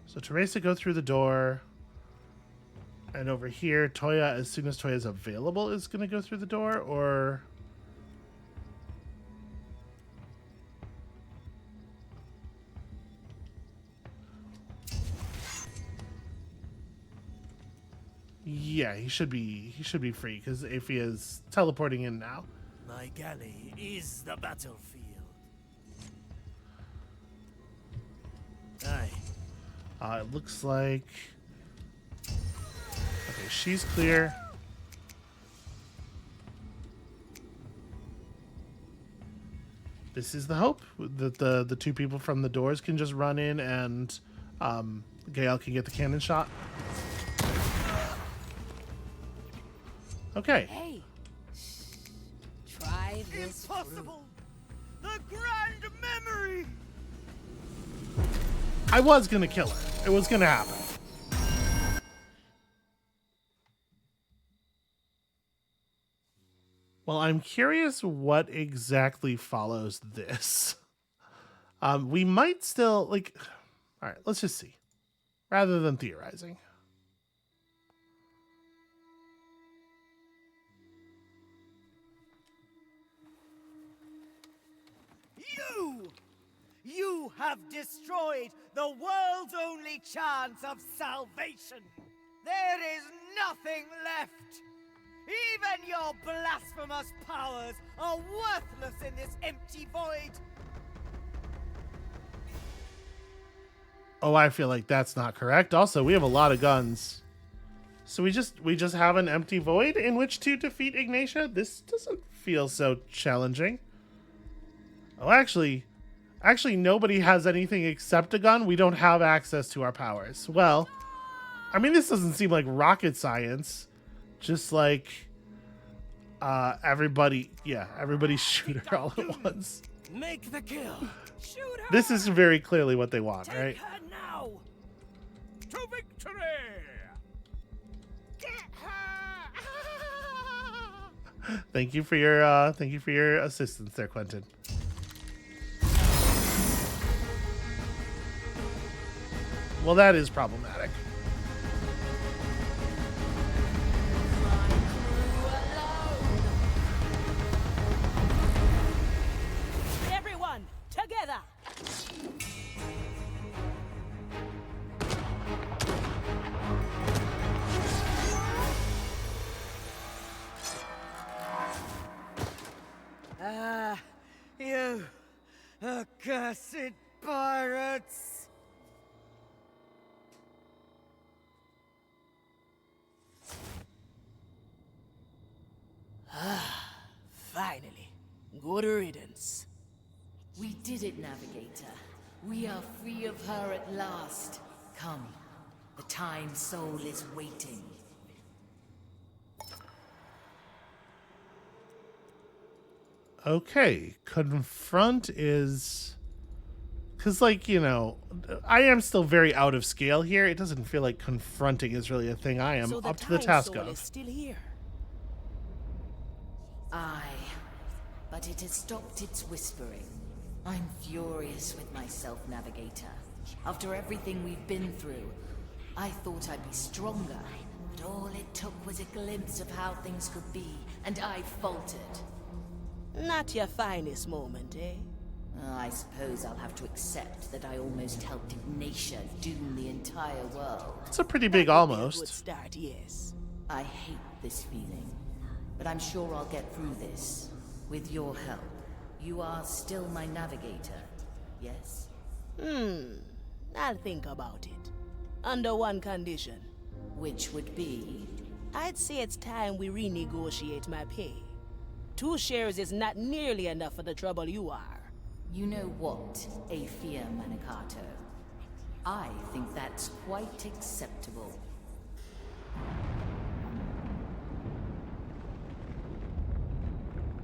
So Teresa, go through the door. And over here, Toya, as soon as Toya is available, is going to go through the door, or... Yeah, he should be free, because Aphia is teleporting in now. My galley is the battlefield. It looks like... she's clear. This is the hope that the two people from the doors can just run in and Gale can get the cannon shot. Okay. Hey, try this. Impossible! The grand memory! I was gonna kill her. It was gonna happen. Well, I'm curious what exactly follows this. We might still, like... Alright, let's just see. Rather than theorizing. You have destroyed the world's only chance of salvation. There is nothing left. Even your blasphemous powers are worthless in this empty void. Oh, I feel like that's not correct. Also, we have a lot of guns. So we just have an empty void in which to defeat Ignatia? This doesn't feel so challenging. Oh, actually, nobody has anything except a gun. We don't have access to our powers. Well, I mean, this doesn't seem like rocket science. Just like everybody shoot her all at once. Make the kill. Shoot her. This is very clearly what they want, right? Take her now. To victory! Get her! Thank you for your assistance there, Quentin. Well, that is problematic. Everyone, together! You accursed pirates! Finally. Good riddance. We did it, Navigator. We are free of her at last. Come, the Time Soul is waiting. Okay, confront is... Because, like, you know, I am still very out of scale here. It doesn't feel like confronting is really a thing I am up to the task Soul of. is still here. Aye, but it has stopped its whispering. I'm furious with myself, Navigator. After everything we've been through, I thought I'd be stronger, but all it took was a glimpse of how things could be, and I faltered. Not your finest moment, eh? I suppose I'll have to accept that I almost helped Ignatia doom the entire world. It's a pretty big Good almost. start, yes. I hate this feeling, but I'm sure I'll get through this. With your help. You are still my navigator, yes? I'll think about it. Under one condition. Which would be? I'd say it's time we renegotiate my pay. 2 shares is not nearly enough for the trouble you are. You know what, Aphia Manicato? I think that's quite acceptable.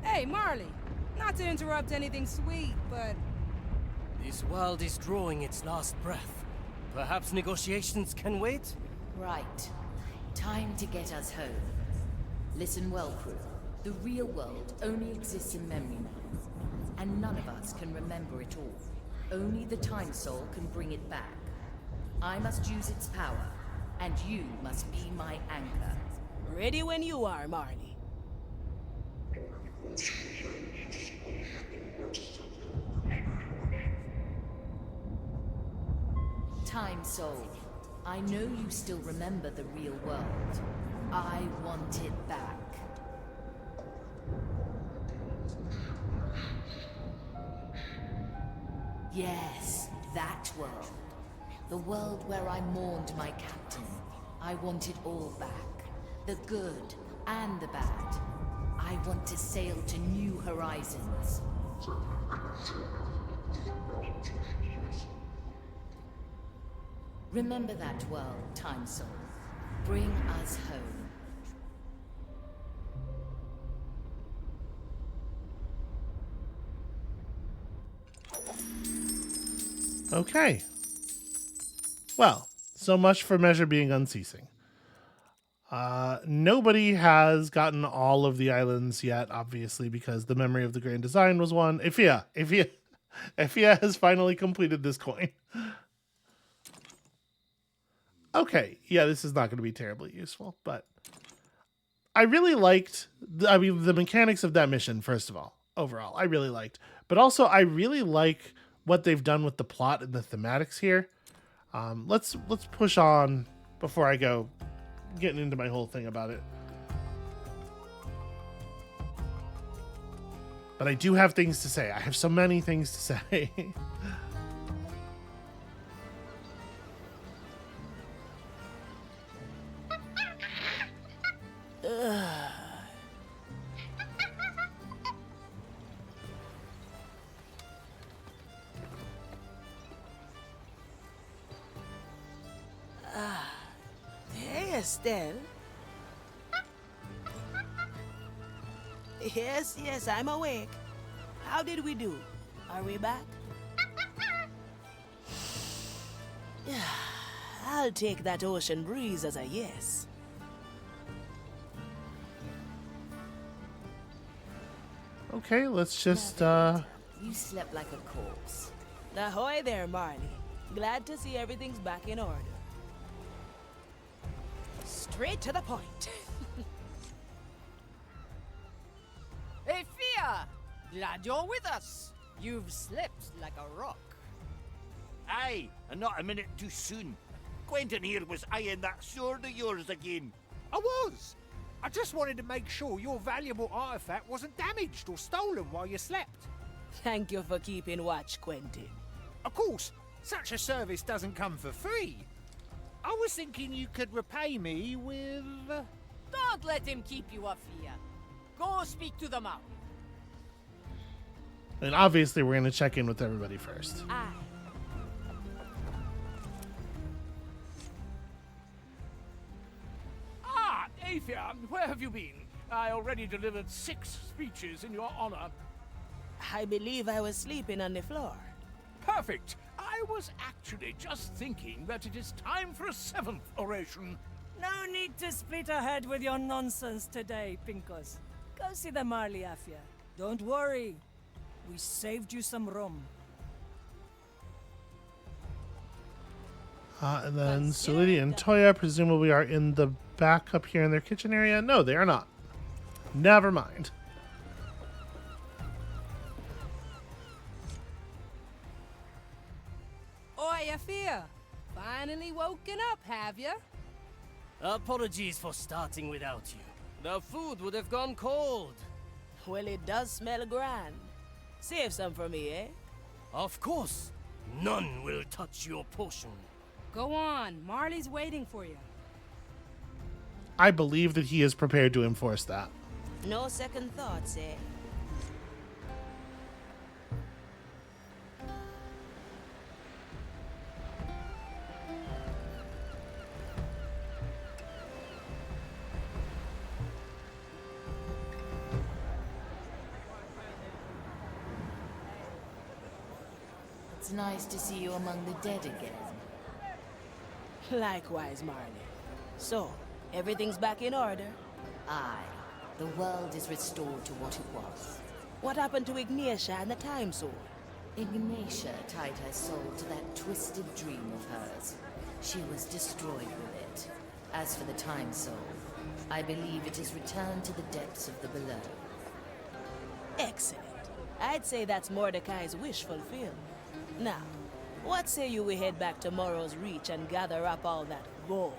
Hey, Marley. Not to interrupt anything sweet, but This world is drawing its last breath. Perhaps negotiations can wait? Right. Time to get us home. Listen well, crew. The real world only exists in memory now. And none of us can remember it all. Only the Time Soul can bring it back. I must use its power, and you must be my anchor. Ready when you are, Marley. Time Soul, I know you still remember the real world. I want it back. Yes, that world. The world where I mourned my captain. I want it all back. the good and the bad. I want to sail to new horizons. Remember that world, Time Soul. Bring us home. Okay. Well, so much for measure being unceasing. Nobody has gotten all of the islands yet, obviously, because the memory of the grand design was one. Ifia has finally completed this coin. Okay, yeah, this is not going to be terribly useful, but I really liked, the mechanics of that mission, first of all, overall, I really liked. But also, I really like what they've done with the plot and the thematics here. Let's push on before I go getting into my whole thing about it. But I do have things to say. I have so many things to say. Hey, Estelle. Yes, I'm awake. How did we do? Are we back? I'll take that ocean breeze as a yes. Okay, let's just, You slept like a corpse. Ahoy there, Marley. Glad to see everything's back in order. Straight to the point. Hey, Fia! Glad you're with us. You've slept like a rock. Aye, and not a minute too soon. Quentin here was eyeing that sword of yours again. I was. I just wanted to make sure your valuable artifact wasn't damaged or stolen while you slept. Thank you for keeping watch, Quentin. Of course, such a service doesn't come for free. I was thinking you could repay me with... Don't let him keep you up, Fia. Go speak to the Maui. and obviously we're going to check in with everybody first. Aye. Ah, Athia, where have you been? I already delivered 6 speeches in your honor. I believe I was sleeping on the floor. Perfect. I was actually just thinking that it is time for a 7th oration. No need to split ahead with your nonsense today, Pinkos. Go see the Marley Afia. Don't worry. We saved you some rum. And then Solidi and Toya presumably are in the back up here in their kitchen area. No, they are not. Never mind. Oi, Afia. Finally woken up, have ya? Apologies for starting without you. The food would have gone cold. Well, it does smell grand. Save some for me, eh? Of course. None will touch your portion. Go on. Marley's waiting for you. I believe that he is prepared to enforce that. No second thoughts, eh? It's nice to see you among the dead again. Likewise, Marley. So, everything's back in order? Aye. The world is restored to what it was. What happened to Ignatia and the Time Sword? Ignatia tied her soul to that twisted dream of hers. She was destroyed with it. As for the Time Soul, I believe it is returned to the depths of the below. Excellent. I'd say that's Mordecai's wish fulfilled. Now, what say you we head back to Morrow's Reach and gather up all that gold?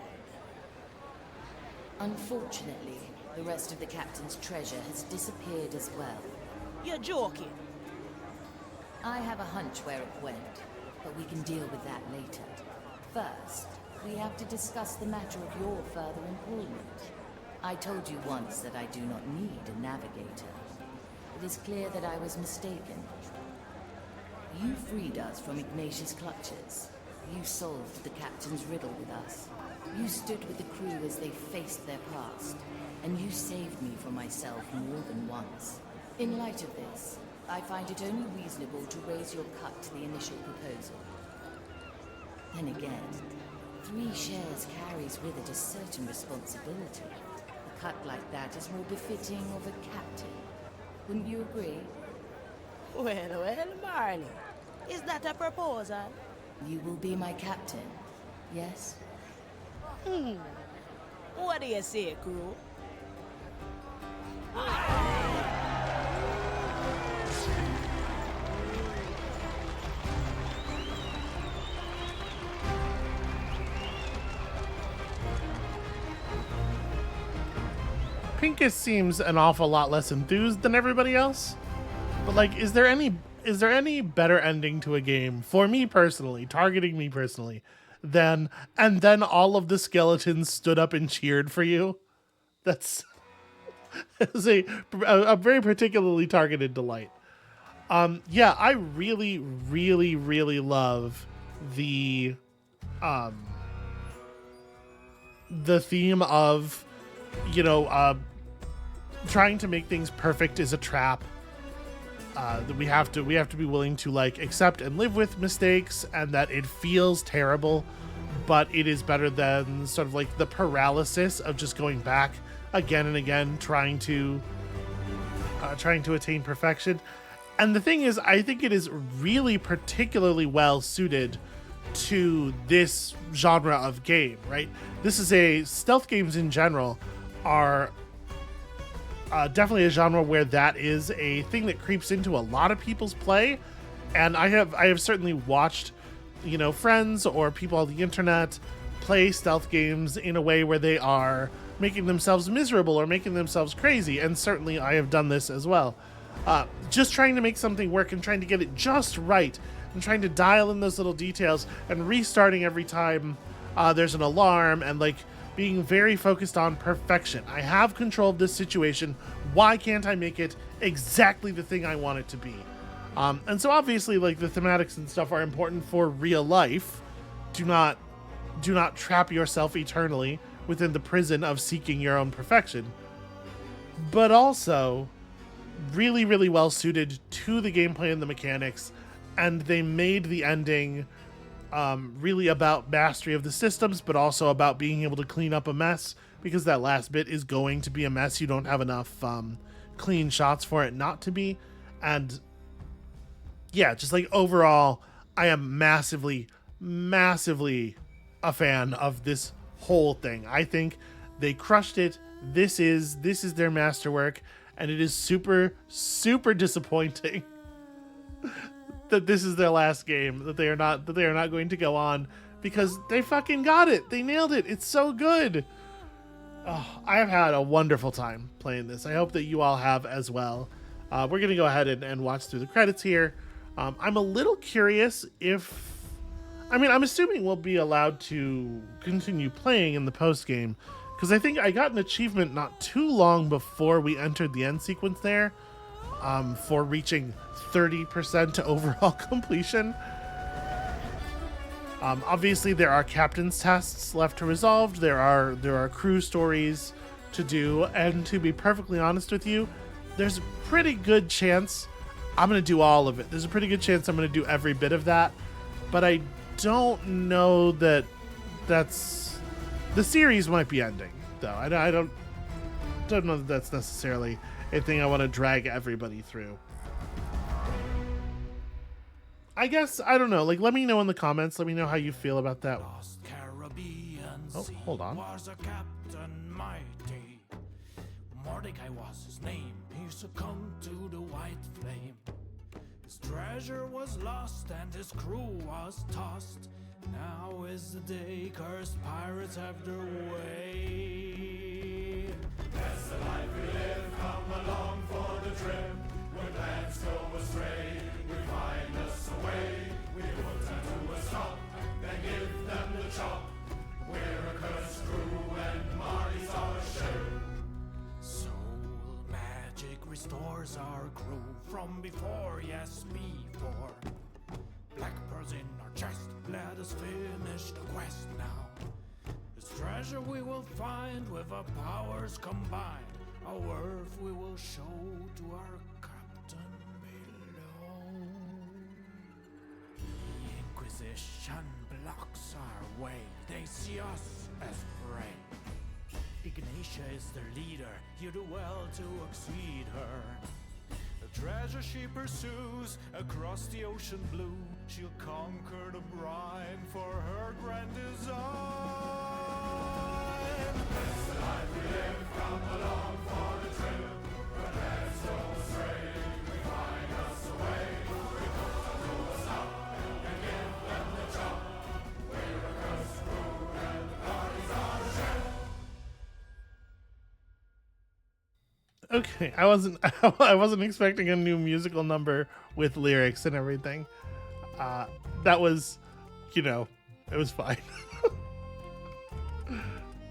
Unfortunately, the rest of the captain's treasure has disappeared as well. You're joking. I have a hunch where it went, but we can deal with that later. First, we have to discuss the matter of your further employment. I told you once that I do not need a navigator. It is clear that I was mistaken. You freed us from Ignatia's clutches. You solved the captain's riddle with us. You stood with the crew as they faced their past. And you saved me from myself more than once. In light of this, I find it only reasonable to raise your cut to the initial proposal. Then again, 3 shares carries with it a certain responsibility. A cut like that is more befitting of a captain. Wouldn't you agree? Well, Marley. Is that a proposal? You will be my captain, yes? What do you say, crew? Pincus seems an awful lot less enthused than everybody else. But like, is there any better ending to a game for me personally, targeting me personally, than and then all of the skeletons stood up and cheered for you? That's a very particularly targeted delight. Yeah, I really, really, really love the theme of, you know, trying to make things perfect is a trap. That we have to be willing to like accept and live with mistakes, and that it feels terrible, but it is better than sort of like the paralysis of just going back again and again, trying to attain perfection. And the thing is, I think it is really particularly well suited to this genre of game, right? This is stealth games in general are definitely a genre where that is a thing that creeps into a lot of people's play. And I have certainly watched, you know, friends or people on the internet play stealth games in a way where they are making themselves miserable or making themselves crazy. And certainly I have done this as well. Just trying to make something work and trying to get it just right and trying to dial in those little details and restarting every time there's an alarm, and like being very focused on perfection. I have control of this situation. Why can't I make it exactly the thing I want it to be? And so obviously, like, the thematics and stuff are important for real life. Do not trap yourself eternally within the prison of seeking your own perfection. But also really, really well suited to the gameplay and the mechanics. And they made the ending really about mastery of the systems, but also about being able to clean up a mess, because that last bit is going to be a mess. You don't have enough clean shots for it not to be. And yeah, just like overall, I am massively, massively a fan of this whole thing. I think they crushed it. This is their masterwork, and it is super, super disappointing that this is their last game, that they are not going to go on, because they fucking got it. They nailed it. It's so good. Oh, I have had a wonderful time playing this. I hope that you all have as well. We're going to go ahead and watch through the credits here. I'm a little curious if... I mean, I'm assuming we'll be allowed to continue playing in the post-game, because I think I got an achievement not too long before we entered the end sequence there, for reaching 30% overall completion. Obviously, there are captain's tests left to resolve. There are crew stories to do, and to be perfectly honest with you, there's a pretty good chance I'm going to do all of it. There's a pretty good chance I'm going to do every bit of that, but I don't know that that's... The series might be ending, though. I don't know that that's necessarily a thing I want to drag everybody through. I guess, I don't know, like, let me know in the comments, let me know how you feel about that. Oh, hold on. Was a captain mighty. Mordecai was his name. He succumbed to the white flame. His treasure was lost and his crew was tossed. Now is the day cursed pirates have their way. That's the life we live, come along for the trip. When plans go astray, we find us a way. We put them to a stop, then give them the chop. We're a cursed crew and Marty's our ship. restores our crew from before, yes, before. Black pearls in our chest, let us finish the quest now. This treasure we will find with our powers combined. Our worth we will show to our captain below. The Inquisition blocks our way, they see us as prey. Ignatia is the leader, you do well to exceed her. The treasure she pursues across the ocean blue, she'll conquer the brine for her grand design. It's the life we live, come along for the trip. But let's go astray, we find us a way. We come to a stop and give them the chop. We're a cursed crew and the party's on a ship. Okay, I wasn't expecting a new musical number with lyrics and everything. That was, it was fine.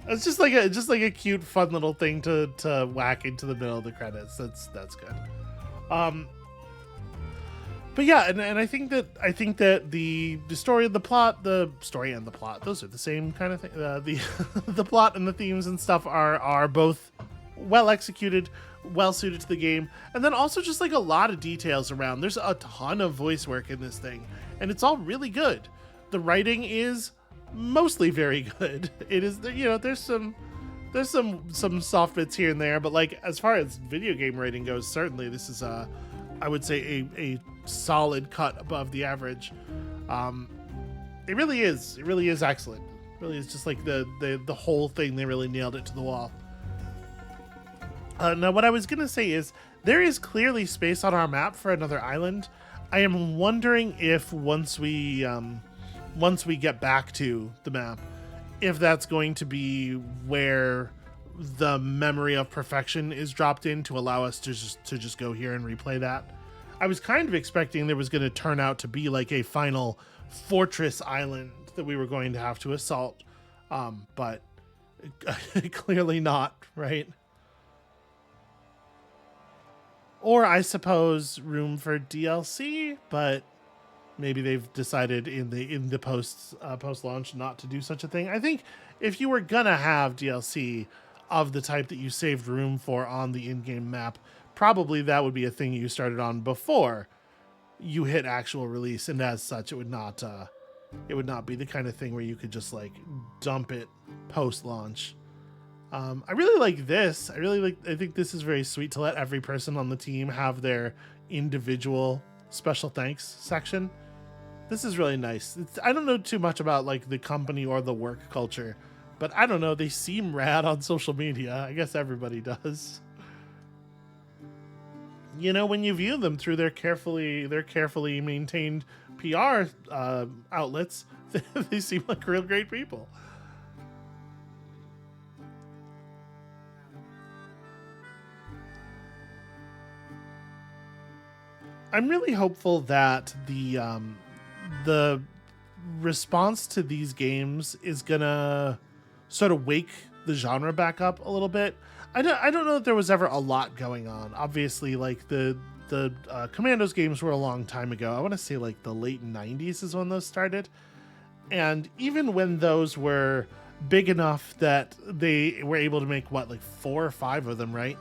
It's just like a cute, fun little thing to whack into the middle of the credits. That's good. But yeah, and I think that the story and the plot, those are the same kind of thing. The plot and the themes and stuff are both well executed, well suited to the game, and then also just like a lot of details around. There's a ton of voice work in this thing, and it's all really good. The writing is mostly very good. It is, there's some soft bits here and there, but like as far as video game writing goes, certainly this is I would say a solid cut above the average. It really is excellent. It really is just like the whole thing. They really nailed it to the wall. Now, what I was going to say is there is clearly space on our map for another island. I am wondering if once we get back to the map, if that's going to be where the memory of perfection is dropped in to allow us to just go here and replay that. I was kind of expecting there was going to turn out to be like a final fortress island that we were going to have to assault, but clearly not, right? Or I suppose room for DLC, but maybe they've decided in the post launch not to do such a thing. I think if you were gonna have DLC of the type that you saved room for on the in-game map, probably that would be a thing you started on before you hit actual release, and as such, it would not be the kind of thing where you could just like dump it post launch. I really like this. I think this is very sweet to let every person on the team have their individual special thanks section. This is really nice. I don't know too much about like the company or the work culture, but I don't know. They seem rad on social media. I guess everybody does. When you view them through their carefully maintained PR outlets, they seem like real great people. I'm really hopeful that the response to these games is gonna sort of wake the genre back up a little bit. I don't know that there was ever a lot going on. Obviously, like the Commandos games were a long time ago. I want to say like the late 90s is when those started. And even when those were big enough that they were able to make like 4 or 5 of them, right?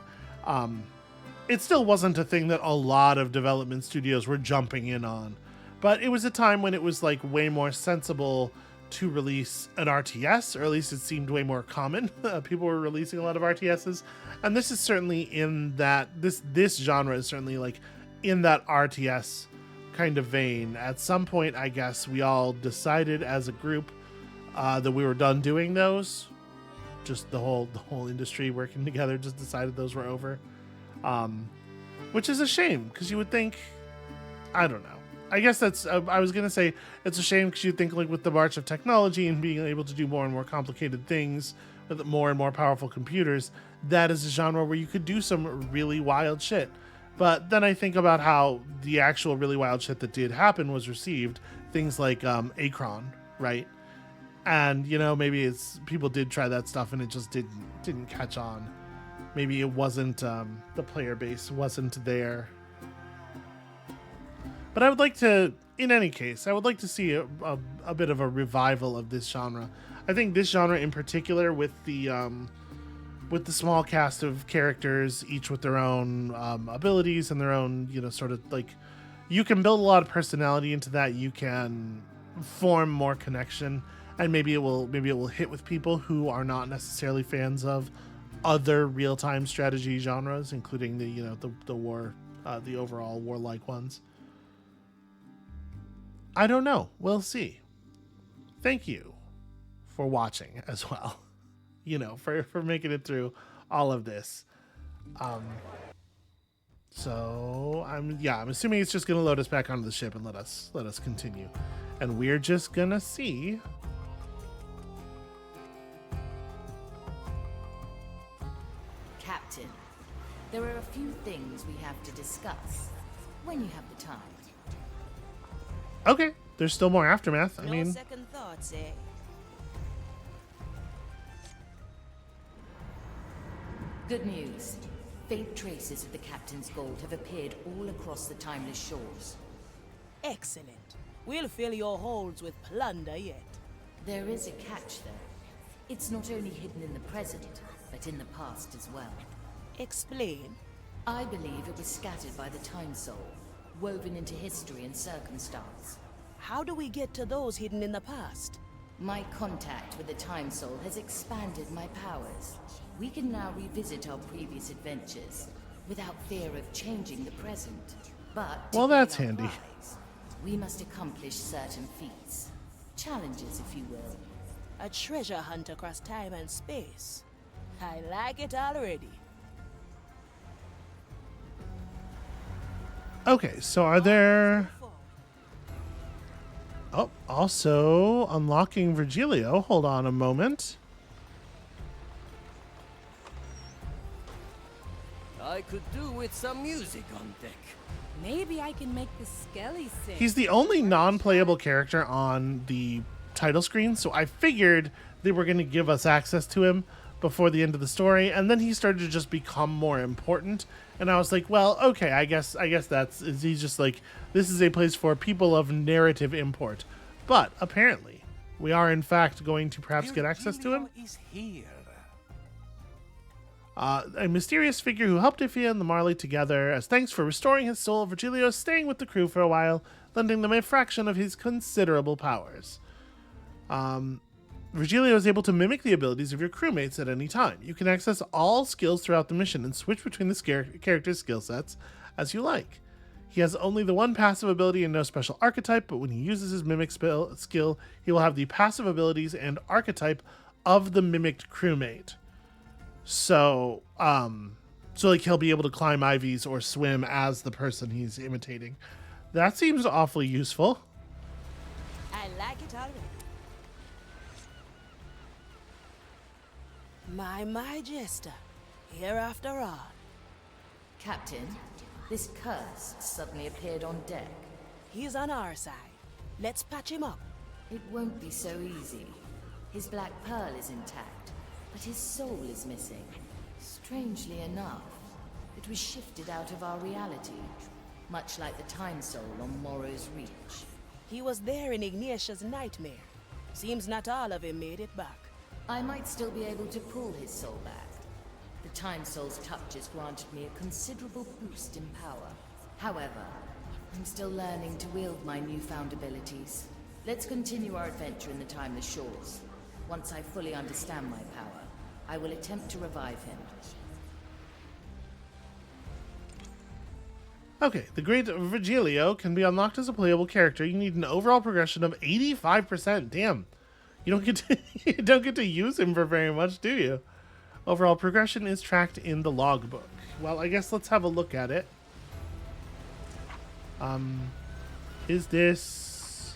It still wasn't a thing that a lot of development studios were jumping in on. But it was a time when it was like way more sensible to release an RTS, or at least it seemed way more common. People were releasing a lot of RTSs, and this is certainly in that, this genre is certainly like in that RTS kind of vein. At some point, I guess we all decided as a group that we were done doing those. Just the whole industry working together just decided those were over. Which is a shame, because you would think, I don't know. I guess that's, I was going to say it's a shame because you'd think like with the march of technology and being able to do more and more complicated things with more and more powerful computers, that is a genre where you could do some really wild shit. But then I think about how the actual really wild shit that did happen was received. Things like Akron, right? And, maybe it's people did try that stuff and it just didn't catch on. maybe it wasn't, the player base wasn't there. But I would like to, in any case, I would like to see a bit of a revival of this genre. I think this genre in particular, with the small cast of characters, each with their own abilities and their own, you know, sort of like, you can build a lot of personality into that. You can form more connection, and maybe it will hit with people who are not necessarily fans of other real-time strategy genres, including the, you know, the overall warlike ones. I don't know. We'll see. Thank you for watching as well. You know, for making it through all of this. So I'm assuming it's just gonna load us back onto the ship and let us continue. And we're just gonna see. Captain, there are a few things we have to discuss when you have the time. Okay, there's still more aftermath. I mean, second thoughts, eh? Good news. Faint traces of the captain's gold have appeared all across the timeless shores. Excellent. We'll fill your holds with plunder yet. There is a catch, though. It's not only hidden in the present, but in the past as well. Explain. I believe it was scattered by the Time Soul, woven into history and circumstance. How do we get to those hidden in the past? My contact with the Time Soul has expanded my powers. We can now revisit our previous adventures without fear of changing the present. But well, that's handy. We must accomplish certain feats. Challenges, if you will. A treasure hunt across time and space. I like it already. Okay, so are there... Oh, also unlocking Virgilio. Hold on a moment. I could do with some music on deck. Maybe I can make the Skelly sing. He's the only non-playable character on the title screen, so I figured they were going to give us access to him before the end of the story, and then he started to just become more important, and I was like, well, okay, I guess he's just like, this is a place for people of narrative import. But apparently, we are in fact going to perhaps get access to him. Is here. A mysterious figure who helped Ifia and the Marley together. As thanks for restoring his soul, Virgilio is staying with the crew for a while, lending them a fraction of his considerable powers. Virgilio is able to mimic the abilities of your crewmates at any time. You can access all skills throughout the mission and switch between the character's skill sets as you like. He has only the one passive ability and no special archetype, but when he uses his mimic skill, he will have the passive abilities and archetype of the mimicked crewmate. So like he'll be able to climb ivies or swim as the person he's imitating. That seems awfully useful. I like it already. My Jester, here after all. Captain, this curse suddenly appeared on deck. He's on our side. Let's patch him up. It won't be so easy. His black pearl is intact, but his soul is missing. Strangely enough, it was shifted out of our reality, much like the Time Soul on Morrow's Reach. He was there in Ignatia's nightmare. Seems not all of him made it back. I might still be able to pull his soul back. The Time Soul's touch has granted me a considerable boost in power. However, I'm still learning to wield my newfound abilities. Let's continue our adventure in the Timeless Shores. Once I fully understand my power, I will attempt to revive him. Okay, the Great Virgilio can be unlocked as a playable character. You need an overall progression of 85%. Damn. You don't get to use him for very much, do you? Overall progression is tracked in the logbook. Well, I guess let's have a look at it. Is this...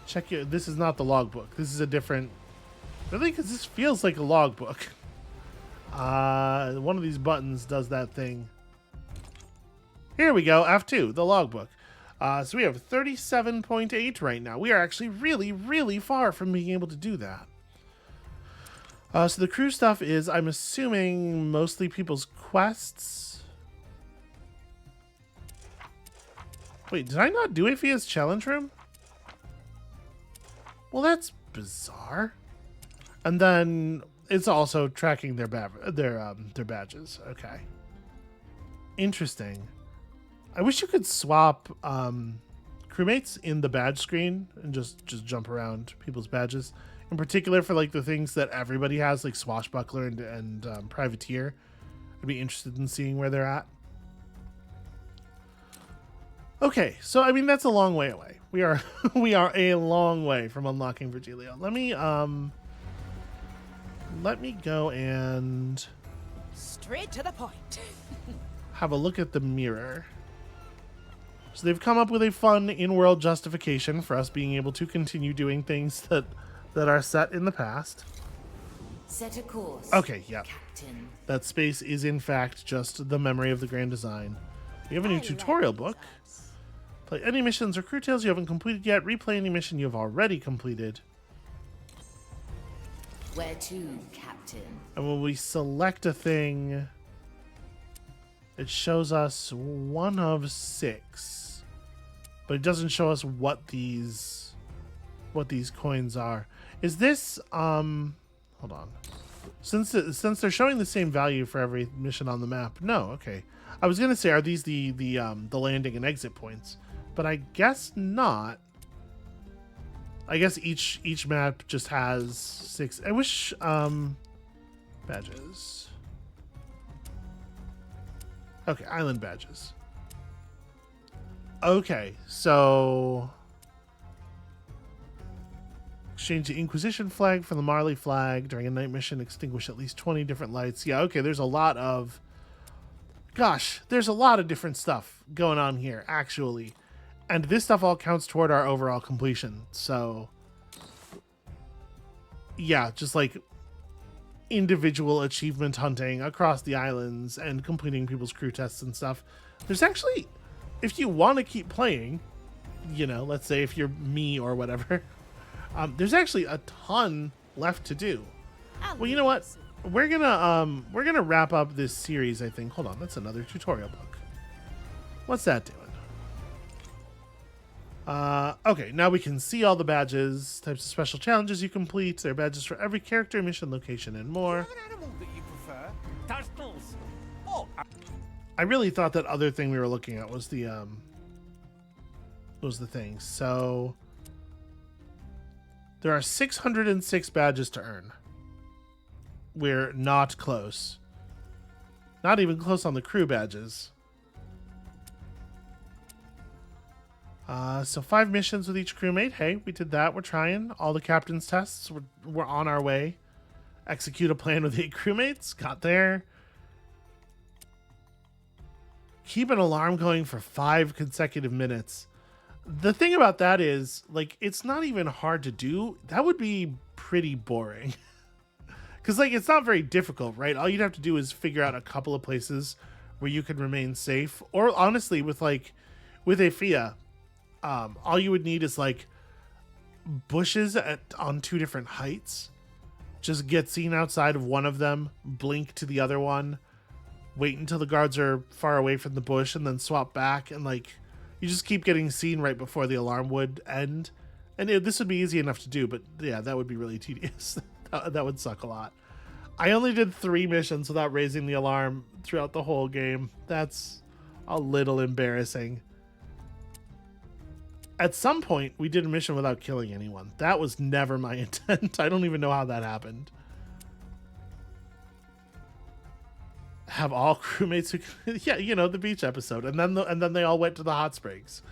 Check your... This is not the logbook. This is a different... Really? Because this feels like a logbook. One of these buttons does that thing. Here we go, F2, the logbook. So we have 37.8 right now. We are actually really, really far from being able to do that. So the crew stuff is, I'm assuming, mostly people's quests. Wait, did I not do Afia's challenge room? Well, that's bizarre. And then it's also tracking their badges. Okay. Interesting. I wish you could swap crewmates in the badge screen and just jump around people's badges. In particular for like the things that everybody has, like Swashbuckler and Privateer. I'd be interested in seeing where they're at. Okay, so I mean that's a long way away. We are a long way from unlocking Virgilio. Let me go and Straight to the point. have a look at the mirror. So they've come up with a fun in-world justification for us being able to continue doing things that are set in the past. Set a course. Okay, yeah. Captain. That space is in fact just the memory of the grand design. We have a new tutorial book. Play any missions or crew tales you haven't completed yet. Replay any mission you have already completed. Where to, Captain? And when we select a thing, it shows us 1 of 6. But it doesn't show us what these coins are. Is this hold on. Since they're showing the same value for every mission on the map. No, okay. I was gonna say, are these the landing and exit points? But I guess not. I guess each map just has 6. I wish badges. Okay, island badges. Okay, so exchange the Inquisition flag for the Marley flag during a night mission. Extinguish at least 20 different lights. Yeah, okay, there's a lot of different stuff going on here, actually. And this stuff all counts toward our overall completion. So, yeah, just like individual achievement hunting across the islands and completing people's crew tests and stuff. There's actually, if you want to keep playing, you know, let's say if you're me or whatever, there's actually a ton left to do. Well, you know what? We're gonna wrap up this series, I think. Hold on, that's another tutorial book. What's that doing? Okay, now we can see all the badges, types of special challenges you complete, their badges for every character, mission, location, and more. An animal that you prefer? Turtles. Oh, I really thought that other thing we were looking at was the thing. So there are 606 badges to earn. We're not close. Not even close on the crew badges. So 5 missions with each crewmate. Hey, we did that. We're trying. All the captain's tests. We're on our way. Execute a plan with 8 crewmates. Got there. Keep an alarm going for 5 consecutive minutes. The thing about that is, like, it's not even hard to do. That would be pretty boring. Because, like, it's not very difficult, right? All you'd have to do is figure out a couple of places where you can remain safe. Or, honestly, with Afia, all you would need is, like, bushes on 2 different heights. Just get seen outside of one of them, blink to the other one, wait until the guards are far away from the bush, and then swap back, and, like, you just keep getting seen right before the alarm would end. And this would be easy enough to do, but yeah, that would be really tedious. That would suck a lot. I only did 3 missions without raising the alarm throughout the whole game. That's a little embarrassing. At some point, we did a mission without killing anyone. That was never my intent. I don't even know how that happened. Have all crewmates who, yeah, you know, the beach episode, and then they all went to the hot springs.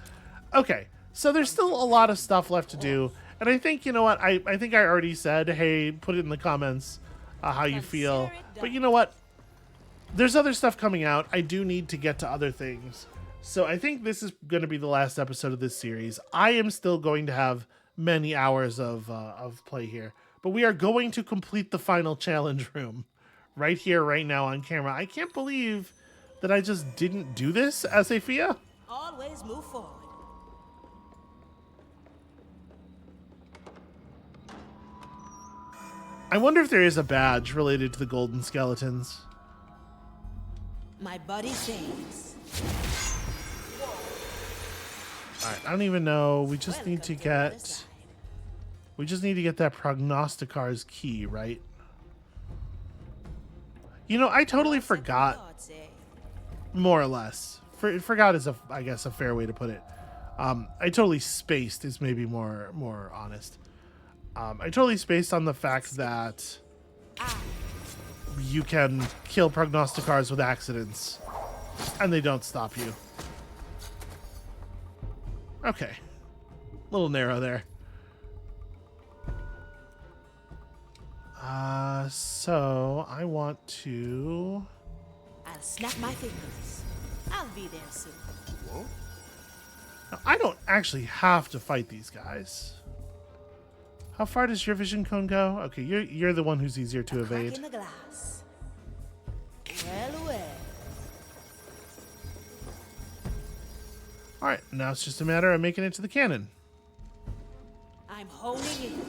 Okay, so there's still a lot of stuff left to do, and I think, you know what, I think I already said, hey, put it in the comments how you feel. But you know what? There's other stuff coming out. I do need to get to other things. So I think this is going to be the last episode of this series. I am still going to have many hours of play here, but we are going to complete the final challenge room right here, right now on camera. I can't believe that I just didn't do this as Afia. Always move forward. I wonder if there is a badge related to the golden skeletons. My body saves. Alright, I don't even know. We just need to get... We just need to get that prognosticar's key, right? You know, I totally forgot. More or less. Forgot is, I guess, a fair way to put it. I totally spaced is maybe more honest. I totally spaced on the fact that you can kill prognosticars with accidents, and they don't stop you. Okay. A little narrow there. So I want to... I'll snap my fingers. I'll be there soon. Whoa. Now, I don't actually have to fight these guys. How far does your vision cone go? Okay, you're the one who's easier to evade. In the glass. Well. All right, now it's just a matter of making it to the cannon. I'm honing in.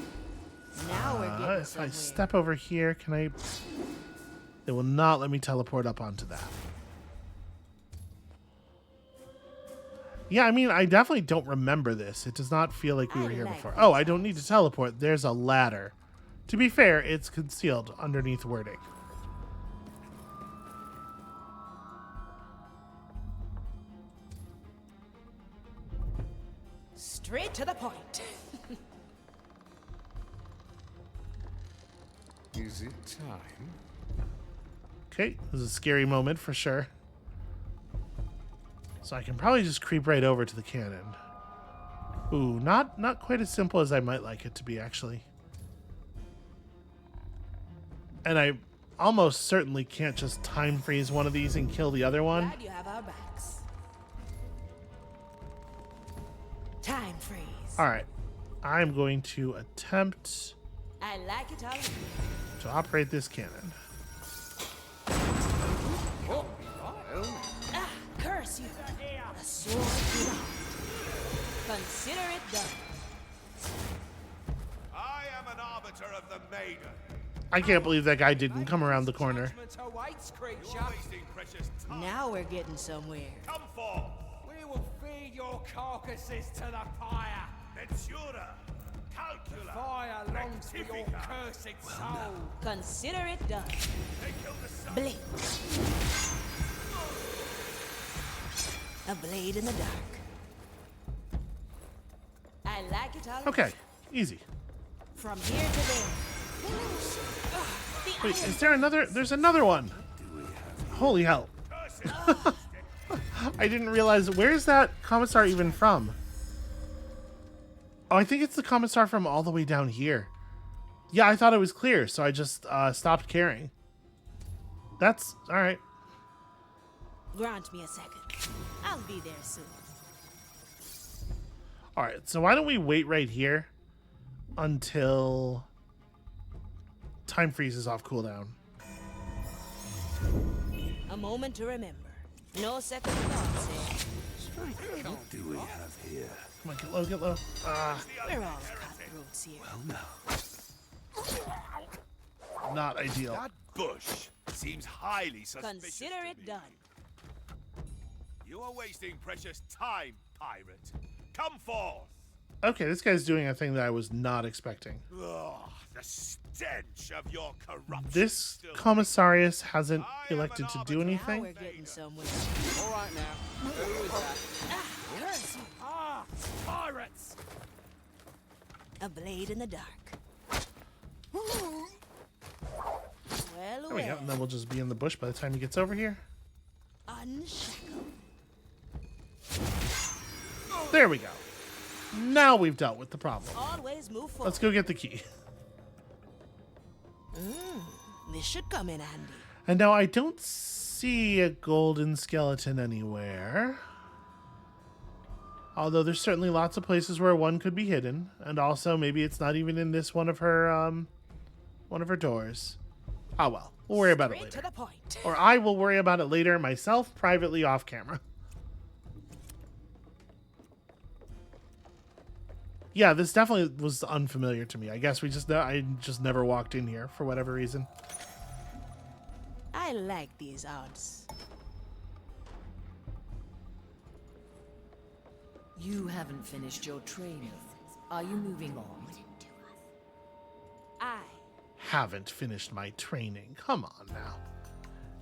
Now we're getting if somewhere. I step over here, can I... They will not let me teleport up onto that. Yeah, I mean, I definitely don't remember this. It does not feel like we were here before. Oh, I don't need to teleport. There's a ladder. To be fair, it's concealed underneath wording. Straight to the point. Is it time? Okay, this is a scary moment for sure. So I can probably just creep right over to the cannon. Ooh, not quite as simple as I might like it to be, actually. And I almost certainly can't just time freeze one of these and kill the other one. Glad you have our backs. Time freeze. All right, I'm going to attempt I like it all. to operate this cannon. Curse you. A sword without. Consider it done. I am an arbiter of the maiden. I can't believe that guy didn't come around the corner. You're wasting precious time. Now we're getting somewhere. Come forth. We will feed your carcasses to the fire. Ventura, calcula. Fire longs for your cursed soul. Consider it done. They killed the sun. Blink. A blade in the dark. I like it all. Okay, easy. From here to there. Wait, is there another? There's another one. Holy hell. I didn't realize. Where's that commissar even from? Oh, I think it's the commissar from all the way down here. Yeah, I thought it was clear, so I just stopped caring. That's all right. Grant me a second. I'll be there soon. All right, so why don't we wait right here until time freezes off cooldown? A moment to remember. No second thoughts, eh? What do we have here? Come on, get low, get low. We're all cutthroats here. Not ideal. That bush seems highly suspicious. Consider it done. You are wasting precious time, pirate. Come forth. Okay, this guy's doing a thing that I was not expecting. Ugh, the stench of your corruption. This still commissarius hasn't elected to do Now anything. we're getting somewhere. All right now. Who is that? Curse you. Ah, pirates! A blade in the dark. Well, There we go, and then we'll just be in the bush by the time he gets over here. Unshackled. There we go. Now we've dealt with the problem. Always move forward. Let's go get the key. This should come in handy. And now I don't see a golden skeleton anywhere. Although there's certainly lots of places where one could be hidden, and also maybe it's not even in this one of her doors. Ah well, we'll worry about it Straight later. to the point. Or I will worry about it later myself, privately off camera. Yeah, this definitely was unfamiliar to me. I guess I just never walked in here for whatever reason. I like these odds. You haven't finished your training. Are you moving on? Haven't finished my training. Come on now.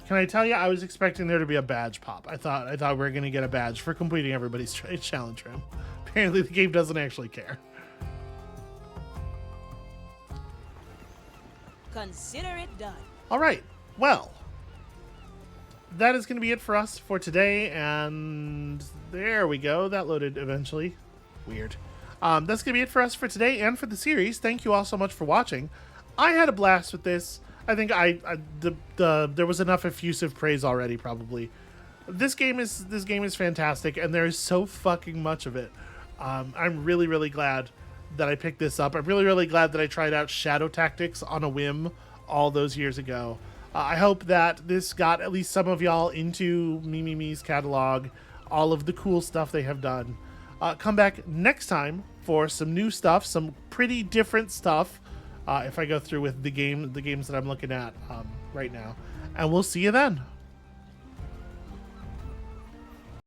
Can I tell you, I was expecting there to be a badge pop. I thought we were gonna get a badge for completing everybody's challenge room. Apparently, the game doesn't actually care. Consider it done. All right. Well, that is going to be it for us for today, and there we go. That loaded eventually. Weird. That's going to be it for us for today and for the series. Thank you all so much for watching. I had a blast with this. I think there was enough effusive praise already. Probably. This game is fantastic, and there is so fucking much of it. I'm really glad that I picked this up. I'm really glad that I tried out Shadow Tactics on a whim all those years ago. I hope that this got at least some of y'all into Mimimi's catalog, all of the cool stuff they have done. Come back next time for some new stuff, some pretty different stuff, if I go through with the games that I'm looking at right now. And we'll see you then.